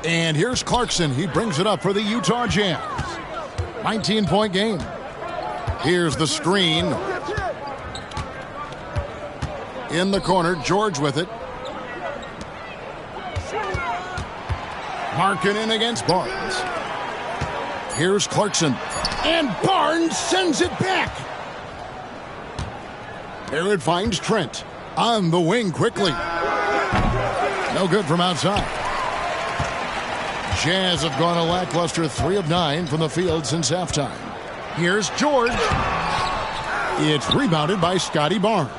And here's Clarkson. He brings it up for the Utah Jazz. 19-point game. Here's the screen. In the corner, George with it. Markkanen against Barnes. Here's Clarkson. And Barnes sends it back. Barrett finds Trent. On the wing quickly. No good from outside. Jazz have gone a lackluster 3 of 9 from the field since halftime. Here's George. It's rebounded by Scotty Barnes.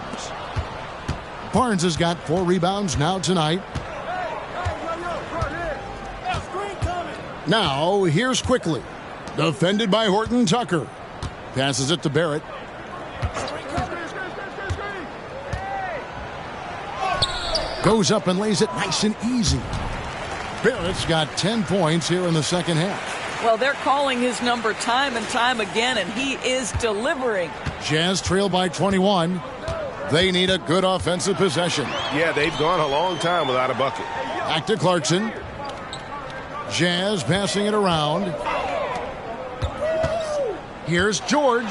Barnes has got 4 rebounds now tonight. Now, here's Quickly. Defended by Horton Tucker. Passes it to Barrett. Goes up and lays it nice and easy. Barrett's got 10 points here in the second half. Well, they're calling his number time and time again, and he is delivering. Jazz trail by 21. They need a good offensive possession. Yeah, they've gone a long time without a bucket. Back to Clarkson. Jazz passing it around. Here's George.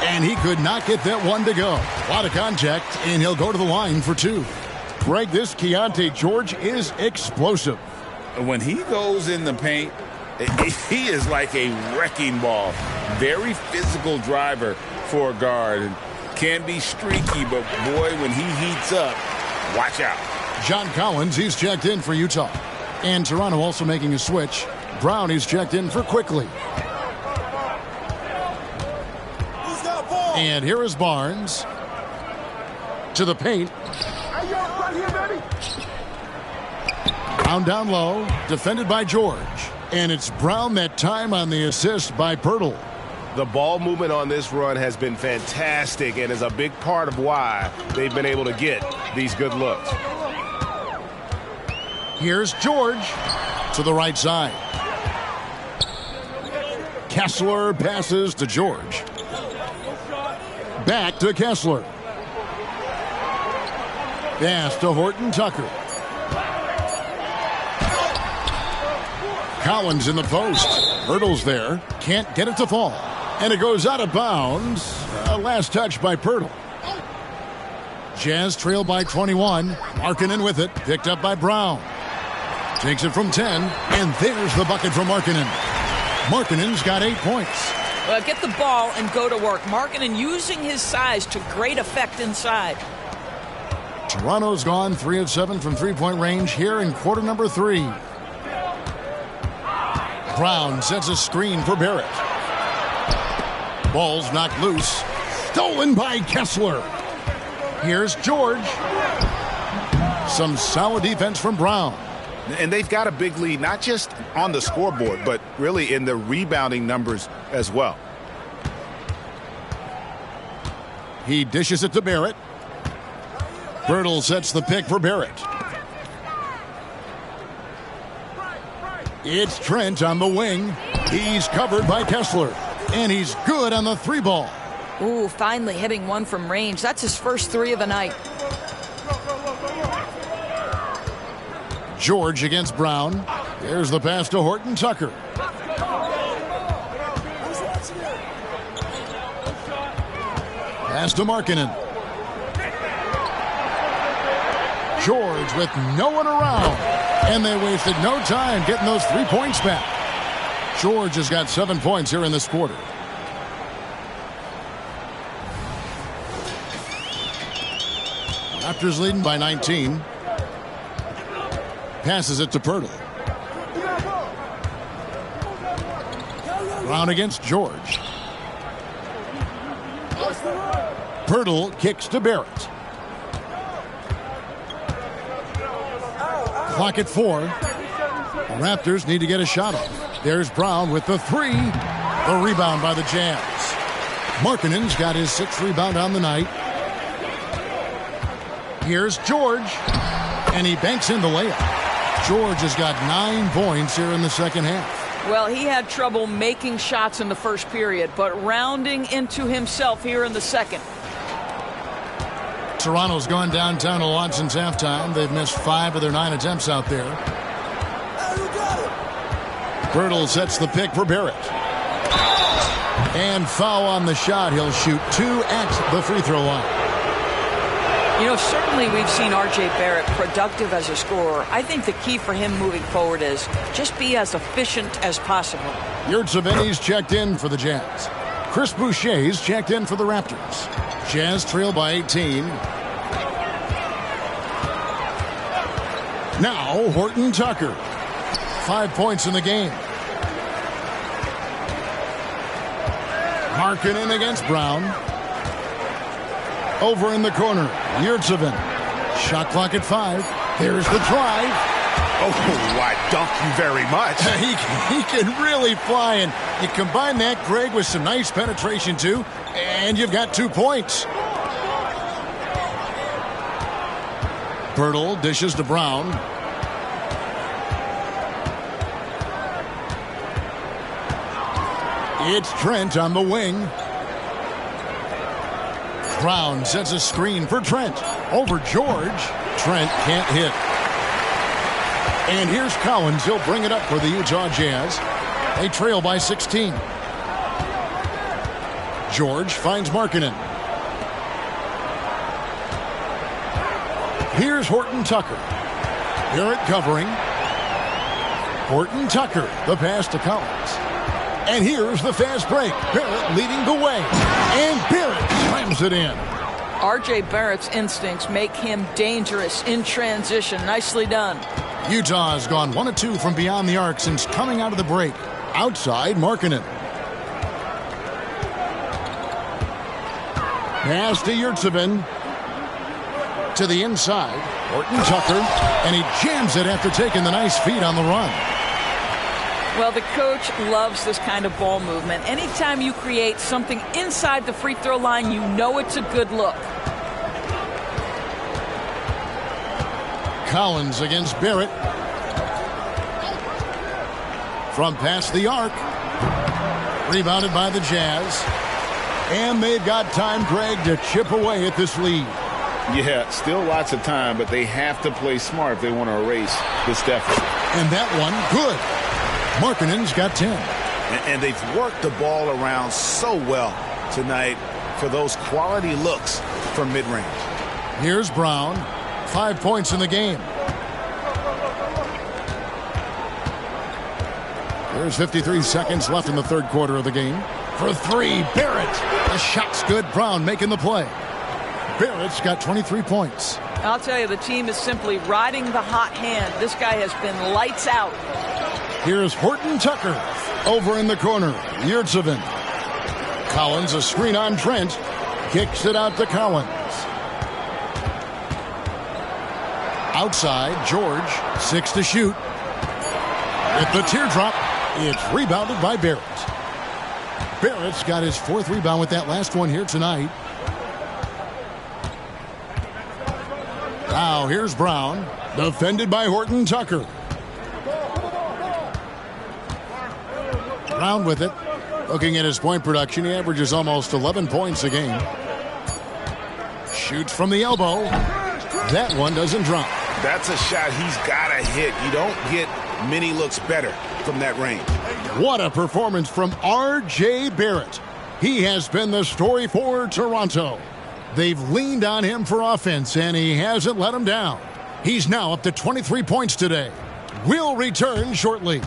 And he could not get that one to go. A lot of contact, and he'll go to the line for 2. Greg, this Keontae George is explosive. When he goes in the paint, he is like a wrecking ball. Very physical driver for a guard. And can be streaky, but boy, when he heats up, watch out. John Collins, he's checked in for Utah. And Toronto also making a switch. Brown, he's checked in for Quickly. And here is Barnes. To the paint. Brown down low, defended by George. And it's Brown that time on the assist by Pirtle. The ball movement on this run has been fantastic and is a big part of why they've been able to get these good looks. Here's George to the right side. Kessler passes to George. Back to Kessler. Pass to Horton Tucker. Collins in the post. Pirtle's there. Can't get it to fall. And it goes out of bounds. Last touch by Pirtle. Jazz trail by 21. Markkanen with it. Picked up by Brown. Takes it from 10. And there's the bucket from Markkanen. Markkanen's got 8 points. Well, get the ball and go to work. Markkanen using his size to great effect inside. Toronto's gone 3 of 7 from three-point range here in quarter number 3. Brown sets a screen for Barrett. Ball's knocked loose. Stolen by Kessler. Here's George. Some solid defense from Brown. And they've got a big lead, not just on the scoreboard, but really in the rebounding numbers as well. He dishes it to Barrett. Pirtle sets the pick for Barrett. It's Trent on the wing. He's covered by Kessler. And he's good on the 3-ball. Ooh, finally hitting one from range. That's his first 3 of the night. George against Brown. There's the pass to Horton Tucker. Pass to Markkanen. George with no one around. And they wasted no time getting those 3 points back. George has got 7 points here in this quarter. Raptors leading by 19. Passes it to Pirtle. Brown against George. Pirtle kicks to Barrett. Clock at 4. The Raptors need to get a shot off. There's Brown with the 3. The rebound by the Jazz. Markkanen's got his 6th rebound on the night. Here's George. And he banks in the layup. George has got 9 points here in the second half. Well, he had trouble making shots in the first period, but rounding into himself here in the second. Toronto's gone downtown a lot since halftime. They've missed 5 of their 9 attempts out there. Pirtle sets the pick for Barrett. And foul on the shot. He'll shoot 2 at the free throw line. You know, certainly we've seen R.J. Barrett productive as a scorer. I think the key for him moving forward is just be as efficient as possible. Yurtseven's checked in for the Jazz. Chris Boucher's checked in for the Raptors. Jazz trail by 18. Now Horton Tucker. 5 points in the game. Markkanen against Brown. Over in the corner, Yurtseven. Shot clock at 5. Here's the drive. Oh, I dunk you very much. He can really fly, and you combine that, Greg, with some nice penetration, too, and you've got 2 points. Pirtle dishes to Brown. It's Trent on the wing. Brown sets a screen for Trent. Over George. Trent can't hit. And here's Collins. He'll bring it up for the Utah Jazz. They trail by 16. George finds Markkanen. Here's Horton Tucker. Barrett covering. Horton Tucker. The pass to Collins. And here's the fast break. Barrett leading the way. And Barrett slams it in. R.J. Barrett's instincts make him dangerous in transition. Nicely done. Utah has gone 1 of 2 from beyond the arc since coming out of the break. Outside, Markkanen. Pass to Yurtseven. To the inside. Horton Tucker. And he jams it after taking the nice feed on the run. Well, the coach loves this kind of ball movement. Anytime you create something inside the free throw line, you know it's a good look. Collins against Barrett. From past the arc. Rebounded by the Jazz. And they've got time, Greg, to chip away at this lead. Yeah, still lots of time, but they have to play smart if they want to erase this deficit. And that one, good. Markkanen's got 10. And they've worked the ball around so well tonight for those quality looks from mid-range. Here's Brown. 5 points in the game. There's 53 seconds left in the third quarter of the game. For 3, Barrett. The shot's good. Brown making the play. Barrett's got 23 points. I'll tell you, the team is simply riding the hot hand. This guy has been lights out. Here's Horton Tucker. Over in the corner, Yurtseven. Collins, a screen on Trent. Kicks it out to Collins. Outside, George. 6 to shoot. With the teardrop, it's rebounded by Barrett. Barrett's got his 4th rebound with that last one here tonight. Now here's Brown. Defended by Horton Tucker. Brown with it. Looking at his point production, he averages almost 11 points a game. Shoots from the elbow. That one doesn't drop. That's a shot he's got to hit. You don't get many looks better from that range. What a performance from R.J. Barrett. He has been the story for Toronto. They've leaned on him for offense, and he hasn't let them down. He's now up to 23 points today. We'll return shortly.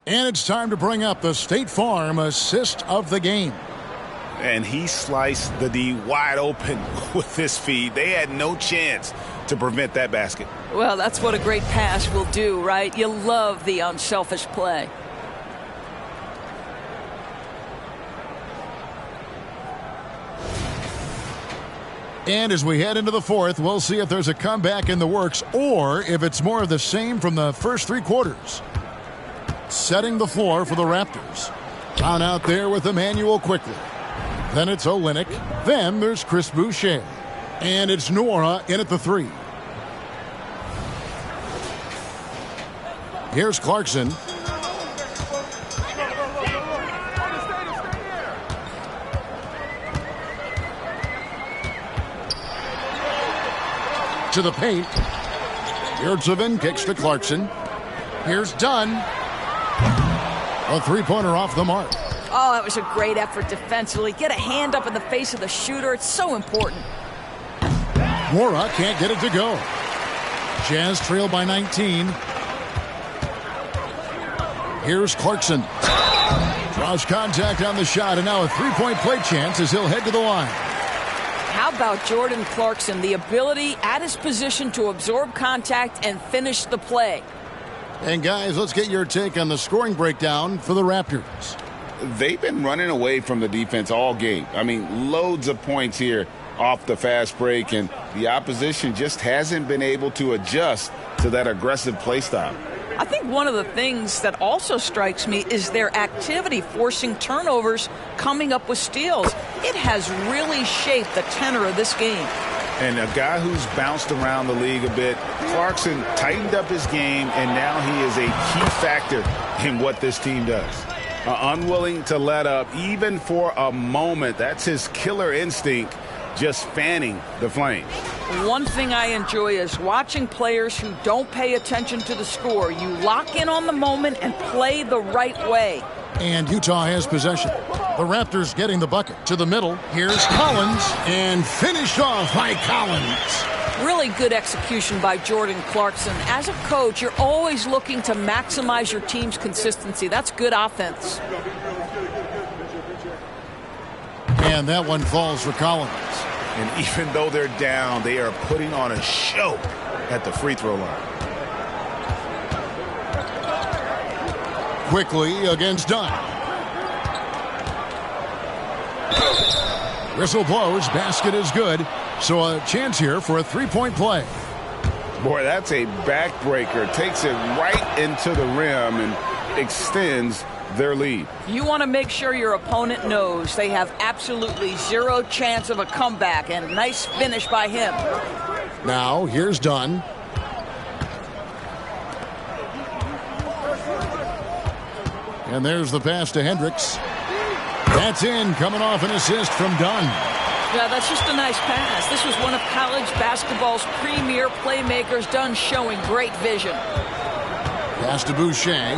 And it's time to bring up the State Farm assist of the game. And he sliced the D wide open with this feed. They had no chance to prevent that basket. Well, that's what a great pass will do, right? You love the unselfish play. And as we head into the fourth, we'll see if there's a comeback in the works or if it's more of the same from the first three quarters. Setting the floor for the Raptors. Down out there with Emmanuel quickly. Then it's Olynyk. Then there's Chris Boucher. And it's Nwora in at the three. Here's Clarkson. To the paint. Yurtsevin kicks to Clarkson. Here's Dunn. A three-pointer off the mark. Oh, that was a great effort defensively. Get a hand up in the face of the shooter. It's so important. Nwora can't get it to go. Jazz trail by 19. Here's Clarkson. Draws contact on the shot, and now a three-point play chance as he'll head to the line. How about Jordan Clarkson? The ability at his position to absorb contact and finish the play. And guys, let's get your take on the scoring breakdown for the Raptors. They've been running away from the defense all game. I mean, loads of points here off the fast break, and the opposition just hasn't been able to adjust to that aggressive play style. I think one of the things that also strikes me is their activity forcing turnovers, coming up with steals. It has really shaped the tenor of this game. And a guy who's bounced around the league a bit, Clarkson tightened up his game, and now he is a key factor in what this team does. Unwilling to let up, even for a moment. That's his killer instinct, just fanning the flame. One thing I enjoy is watching players who don't pay attention to the score. You lock in on the moment and play the right way. And Utah has possession. The Raptors getting the bucket to the middle. Here's Collins, and finished off by Collins. Really good execution by Jordan Clarkson. As a coach, you're always looking to maximize your team's consistency. That's good offense. And that one falls for Collins. And even though they're down, they are putting on a show at the free throw line. Quickly against Dunn. Whistle blows, basket is good. So a chance here for a three-point play. Boy, that's a backbreaker. Takes it right into the rim and extends their lead. You want to make sure your opponent knows they have absolutely zero chance of a comeback, and nice finish by him. Now here's Dunn. And there's the pass to Hendricks. That's in, coming off an assist from Dunn. Yeah, that's just a nice pass. This was one of college basketball's premier playmakers. Dunn showing great vision. Pass to Boucher.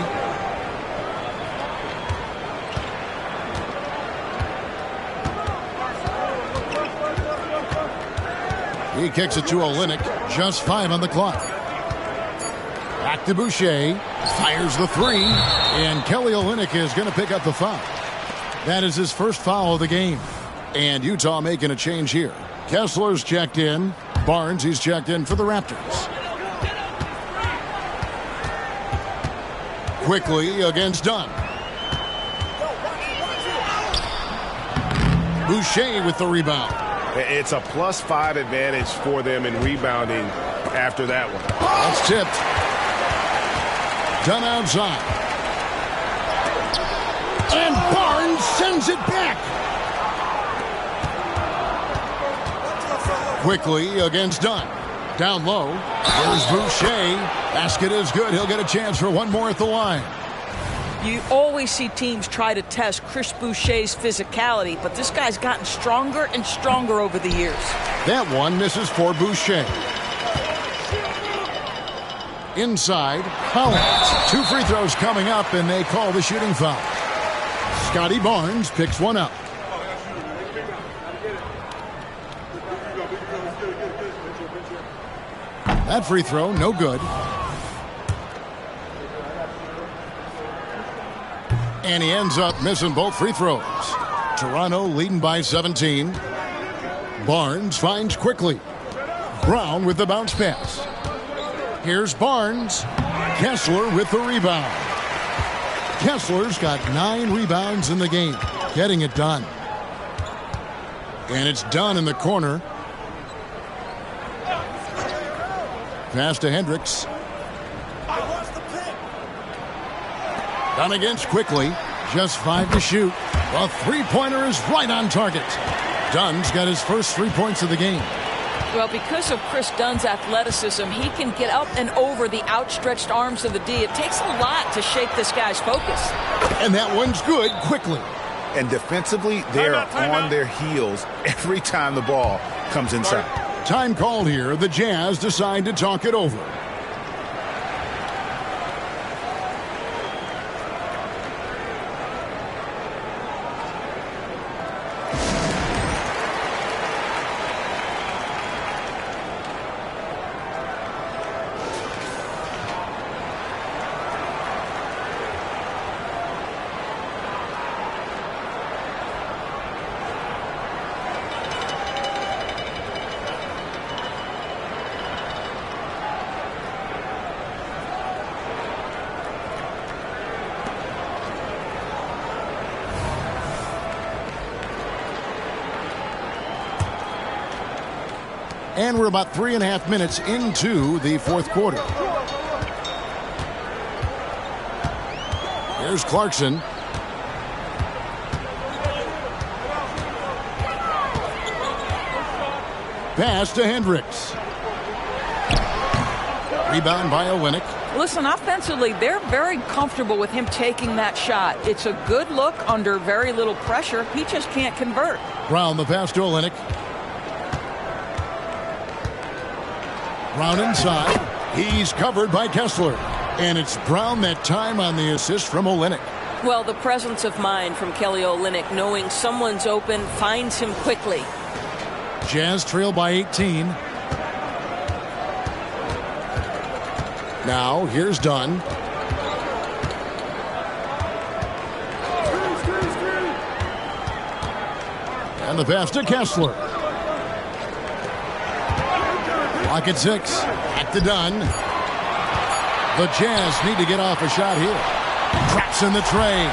He kicks it to Olynyk. Just 5 on the clock. Back to Boucher. Fires the three. And Kelly Olynyk is going to pick up the foul. That is his first foul of the game. And Utah making a change here. Kessler's checked in. Barnes, he's checked in for the Raptors. Quickly against Dunn. Boucher with the rebound. It's a +5 advantage for them in rebounding after that one. That's tipped. Done outside. And Barnes sends it back. Quickly against Dunn. Down low. There's Boucher. Basket is good. He'll get a chance for one more at the line. You always see teams try to test Chris Boucher's physicality, but this guy's gotten stronger and stronger over the years. That one misses for Boucher. Inside, Collins. 2 free throws coming up, and they call the shooting foul. Scotty Barnes picks one up. That free throw, no good. And he ends up missing both free throws. Toronto leading by 17. Barnes finds quickly. Brown with the bounce pass. Here's Barnes. Kessler with the rebound. Kessler's got 9 rebounds in the game, getting it done. And it's done in the corner. Pass to Hendricks. Done against quickly. Just 5 to shoot. A three-pointer is right on target. Dunn's got his first 3 points of the game. Well, because of Chris Dunn's athleticism, he can get up and over the outstretched arms of the D. It takes a lot to shake this guy's focus. And that one's good quickly. And defensively, they're on their heels every time the ball comes inside. Time called here. The Jazz decide to talk it over. And we're about 3.5 minutes into the fourth quarter. Here's Clarkson. Pass to Hendricks. Rebound by Olynyk. Listen, offensively, they're very comfortable with him taking that shot. It's a good look under very little pressure. He just can't convert. Brown the pass to Olynyk. Brown inside. He's covered by Kessler. And it's Brown that time on the assist from Olynyk. Well, the presence of mind from Kelly Olynyk, knowing someone's open, finds him quickly. Jazz trail by 18. Now, here's Dunn. And the pass to Kessler. Clock at 6. Back to Dunn. The Jazz need to get off a shot here. Traps in the tray.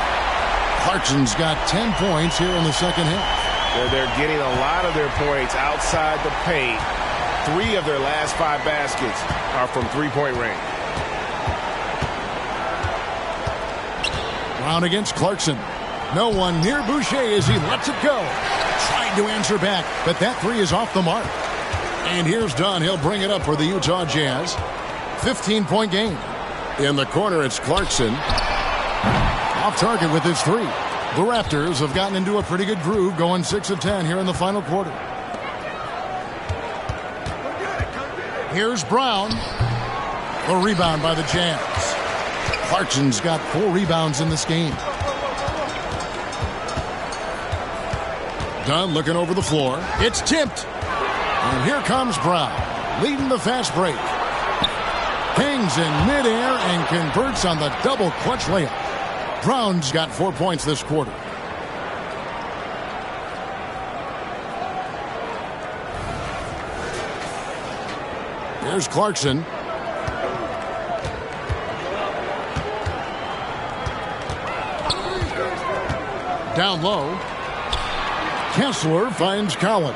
Clarkson's got 10 points here in the second half. They're getting a lot of their points outside the paint. 3 of their last 5 baskets are from three-point range. Brown against Clarkson. No one near Boucher as he lets it go. Tried to answer back, but that 3 is off the mark. And here's Dunn. He'll bring it up for the Utah Jazz. 15-point game. In the corner, it's Clarkson. Off target with his 3. The Raptors have gotten into a pretty good groove, going 6 of 10 here in the final quarter. Here's Brown. A rebound by the Jazz. Clarkson's got 4 rebounds in this game. Dunn looking over the floor. It's tipped. And here comes Brown, leading the fast break. Hangs in midair and converts on the double clutch layup. Brown's got 4 points this quarter. Here's Clarkson. Down low. Kessler finds Collins.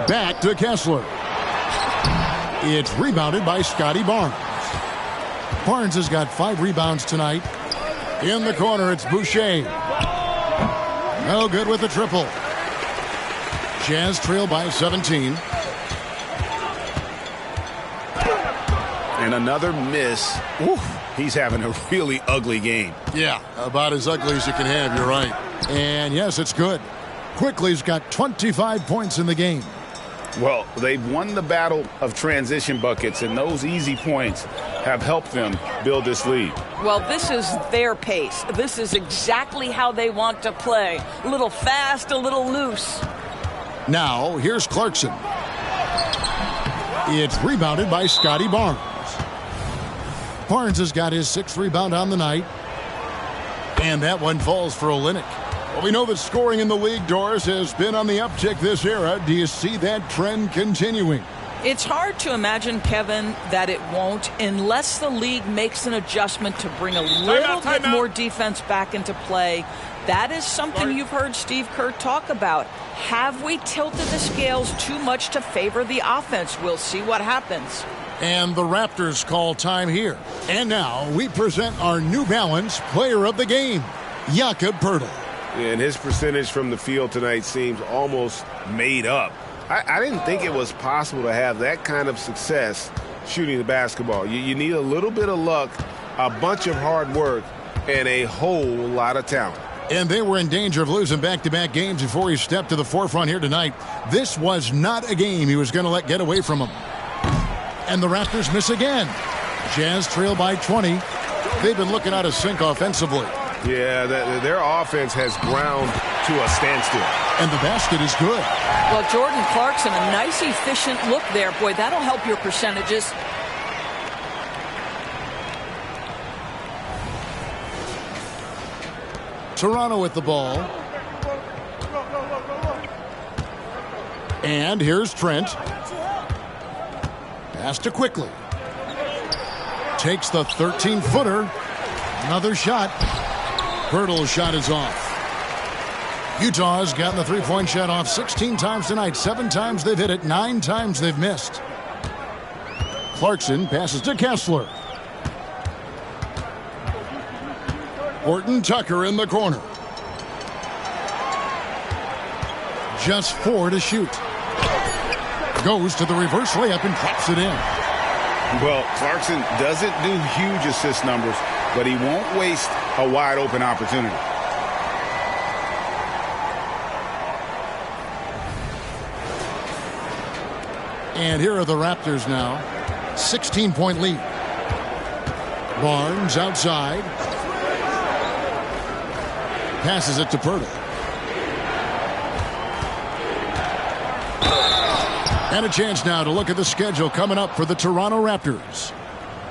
Back to Kessler. It's rebounded by Scotty Barnes. Barnes has got 5 rebounds tonight. In the corner, it's Boucher. No good with the triple. Jazz trail by 17. And another miss. Oof, he's having a really ugly game. Yeah, about as ugly as you can have, you're right. And yes, it's good. Quickly's got 25 points in the game. Well, they've won the battle of transition buckets, and those easy points have helped them build this lead. Well, this is their pace. This is exactly how they want to play. A little fast, a little loose. Now, here's Clarkson. It's rebounded by Scotty Barnes. Barnes has got his 6th rebound on the night. And that one falls for Olynyk. Well, we know that scoring in the league, Doris, has been on the uptick this era. Do you see that trend continuing? It's hard to imagine, Kevin, that it won't unless the league makes an adjustment to bring a little bit more defense back into play. That is something you've heard Steve Kerr talk about. Have we tilted the scales too much to favor the offense? We'll see what happens. And the Raptors call time here. And now we present our New Balance player of the game, Jakob Poeltl. And his percentage from the field tonight seems almost made up. I didn't think it was possible to have that kind of success shooting the basketball. You need a little bit of luck, a bunch of hard work, and a whole lot of talent. And they were in danger of losing back-to-back games before he stepped to the forefront here tonight. This was not a game he was going to let get away from him. And the Raptors miss again. Jazz trail by 20. They've been looking out of sync offensively. Yeah, their offense has ground to a standstill. And the basket is good. Well, Jordan Clarkson, a nice, efficient look there. Boy, that'll help your percentages. Toronto with the ball. And here's Trent. Pass to Quickly. Takes the 13-footer. Another shot. Poeltl's shot is off. Utah's gotten the three-point shot off 16 times tonight. 7 times they've hit it. 9 times they've missed. Clarkson passes to Kessler. Horton Tucker in the corner. Just 4 to shoot. Goes to the reverse layup and drops it in. Well, Clarkson doesn't do huge assist numbers, but he won't waste a wide open opportunity. And here are the Raptors now. 16-point lead. Barnes outside. Passes it to Poeltl. And a chance now to look at the schedule coming up for the Toronto Raptors.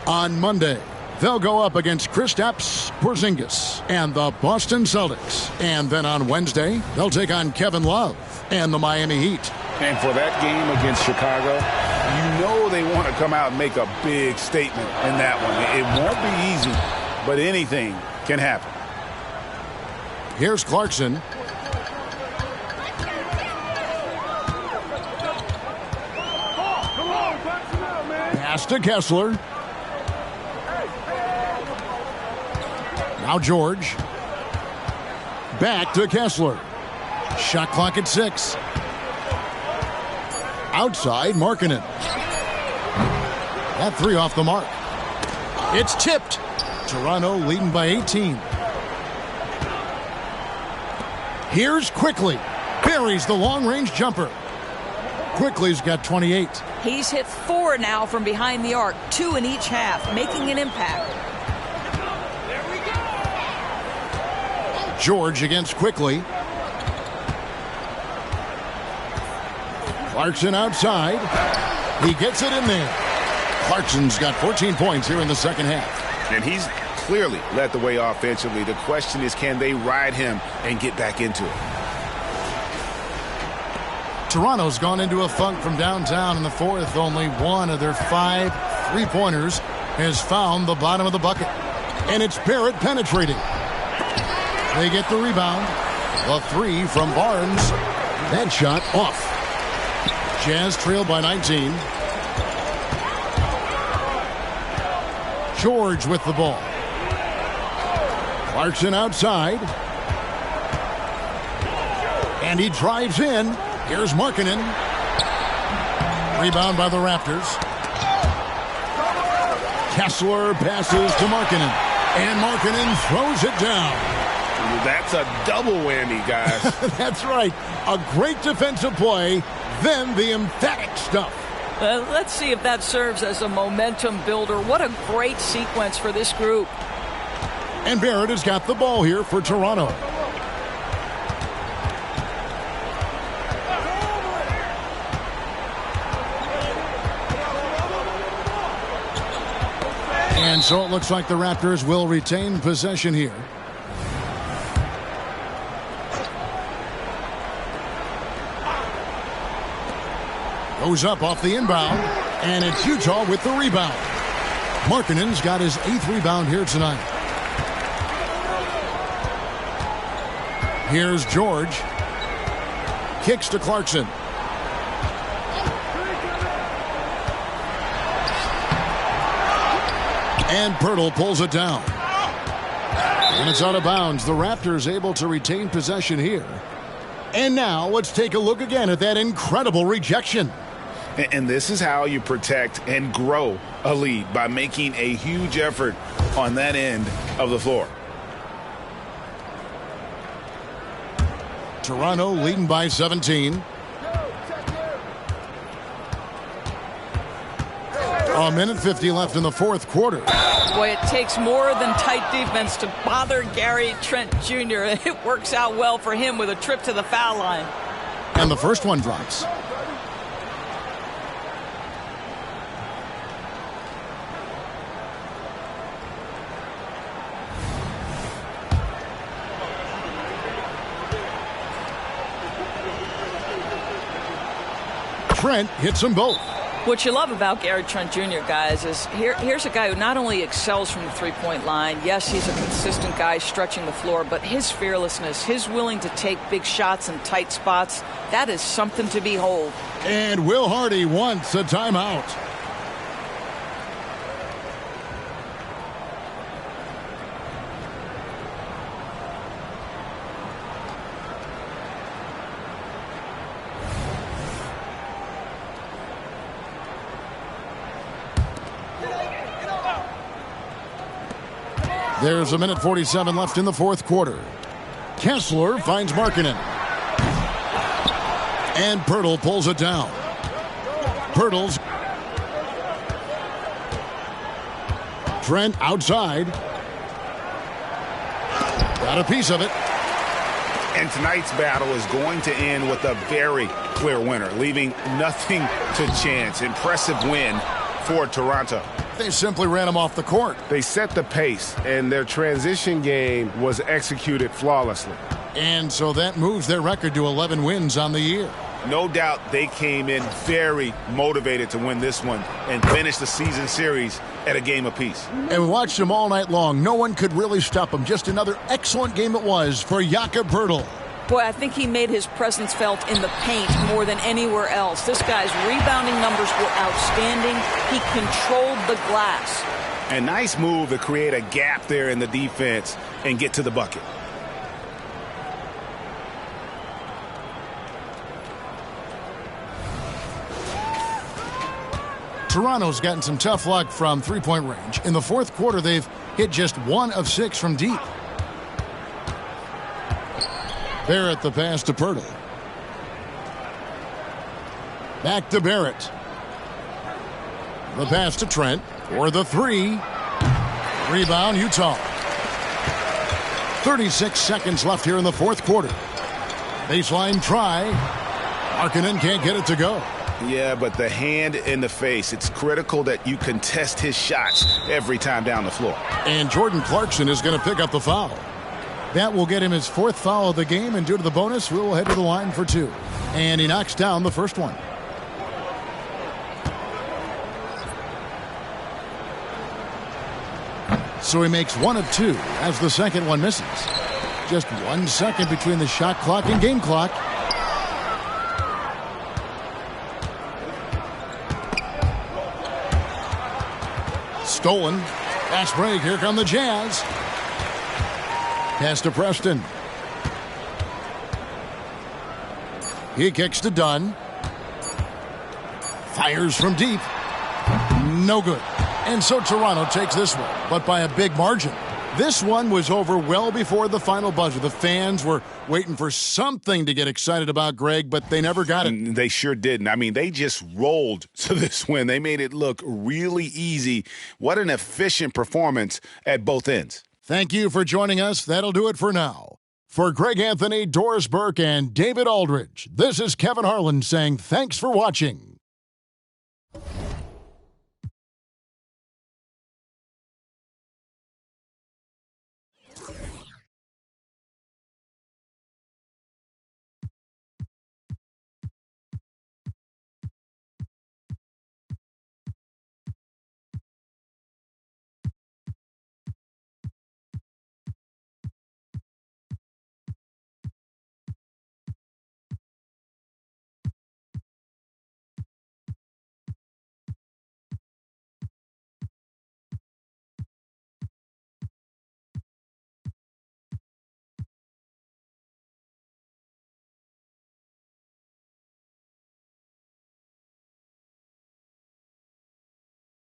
On Monday, they'll go up against Kristaps Porzingis and the Boston Celtics. And then on Wednesday, they'll take on Kevin Love and the Miami Heat. And for that game against Chicago, you know they want to come out and make a big statement in that one. It won't be easy, but anything can happen. Here's Clarkson. Pass to Kessler. Now George. Back to Kessler. Shot clock at 6. Outside, Markkanen. That 3 off the mark. It's tipped. Toronto leading by 18. Here's Quickly. Buries the long-range jumper. Quickly's got 28. He's hit 4 now from behind the arc, 2 in each half, making an impact. George against Quickly. Clarkson outside. He gets it in there. Clarkson's got 14 points here in the second half. And he's clearly led the way offensively. The question is, can they ride him and get back into it? Toronto's gone into a funk from downtown in the fourth. Only one of their 5 three-pointers has found the bottom of the bucket. And it's Barrett penetrating. They get the rebound. The 3 from Barnes. That shot off. Jazz trail by 19. George with the ball. Clarkson outside. And he drives in. Here's Markkanen. Rebound by the Raptors. Kessler passes to Markkanen. And Markkanen throws it down. That's a double whammy, guys. That's right. A great defensive play, then the emphatic stuff. Let's see if that serves as a momentum builder. What a great sequence for this group. And Barrett has got the ball here for Toronto. And so it looks like the Raptors will retain possession here. Goes up off the inbound, and it's Utah with the rebound. Markkanen's got his 8th rebound here tonight. Here's George. Kicks to Clarkson. And Pirtle pulls it down. And it's out of bounds. The Raptors able to retain possession here. And now let's take a look again at that incredible rejection. And this is how you protect and grow a lead, by making a huge effort on that end of the floor. Toronto leading by 17. A minute 50 left in the fourth quarter. Boy, it takes more than tight defense to bother Gary Trent Jr. It works out well for him with a trip to the foul line. And the first one drops. Trent hits them both. What you love about Gary Trent Jr., guys, is here's a guy who not only excels from the three-point line. Yes, he's a consistent guy stretching the floor, but his fearlessness, his willing to take big shots in tight spots, that is something to behold. And Will Hardy wants a timeout. There's a minute 47 left in the fourth quarter. Kessler finds Markkanen. And Pirtle pulls it down. Pirtle's. Trent outside. Got a piece of it. And tonight's battle is going to end with a very clear winner, leaving nothing to chance. Impressive win for Toronto. They simply ran him off the court. They set the pace, and their transition game was executed flawlessly. And so that moves their record to 11 wins on the year. No doubt they came in very motivated to win this one and finish the season series at a game apiece. And we watched them all night long. No one could really stop them. Just another excellent game it was for Jakob Pirtle. Boy, I think he made his presence felt in the paint more than anywhere else. This guy's rebounding numbers were outstanding. He controlled the glass. A nice move to create a gap there in the defense and get to the bucket. Toronto's gotten some tough luck from three-point range. In the fourth quarter, they've hit just 1 of 6 from deep. Barrett the pass to Pirtle. Back to Barrett. The pass to Trent for the 3. Rebound, Utah. 36 seconds left here in the fourth quarter. Baseline try. Markkanen can't get it to go. Yeah, but the hand in the face, it's critical that you contest his shots every time down the floor. And Jordan Clarkson is going to pick up the foul. That will get him his 4th foul of the game, and due to the bonus, we will head to the line for 2. And he knocks down the first one. So he makes 1 of 2 as the second one misses. Just 1 second between the shot clock and game clock. Stolen. Fast break. Here come the Jazz. Pass to Preston. He kicks to Dunn. Fires from deep. No good. And so Toronto takes this one, but by a big margin. This one was over well before the final buzzer. The fans were waiting for something to get excited about, Greg, but they never got it. They sure didn't. I mean, they just rolled to this win. They made it look really easy. What an efficient performance at both ends. Thank you for joining us. That'll do it for now. For Greg Anthony, Doris Burke, and David Aldridge, this is Kevin Harlan saying thanks for watching.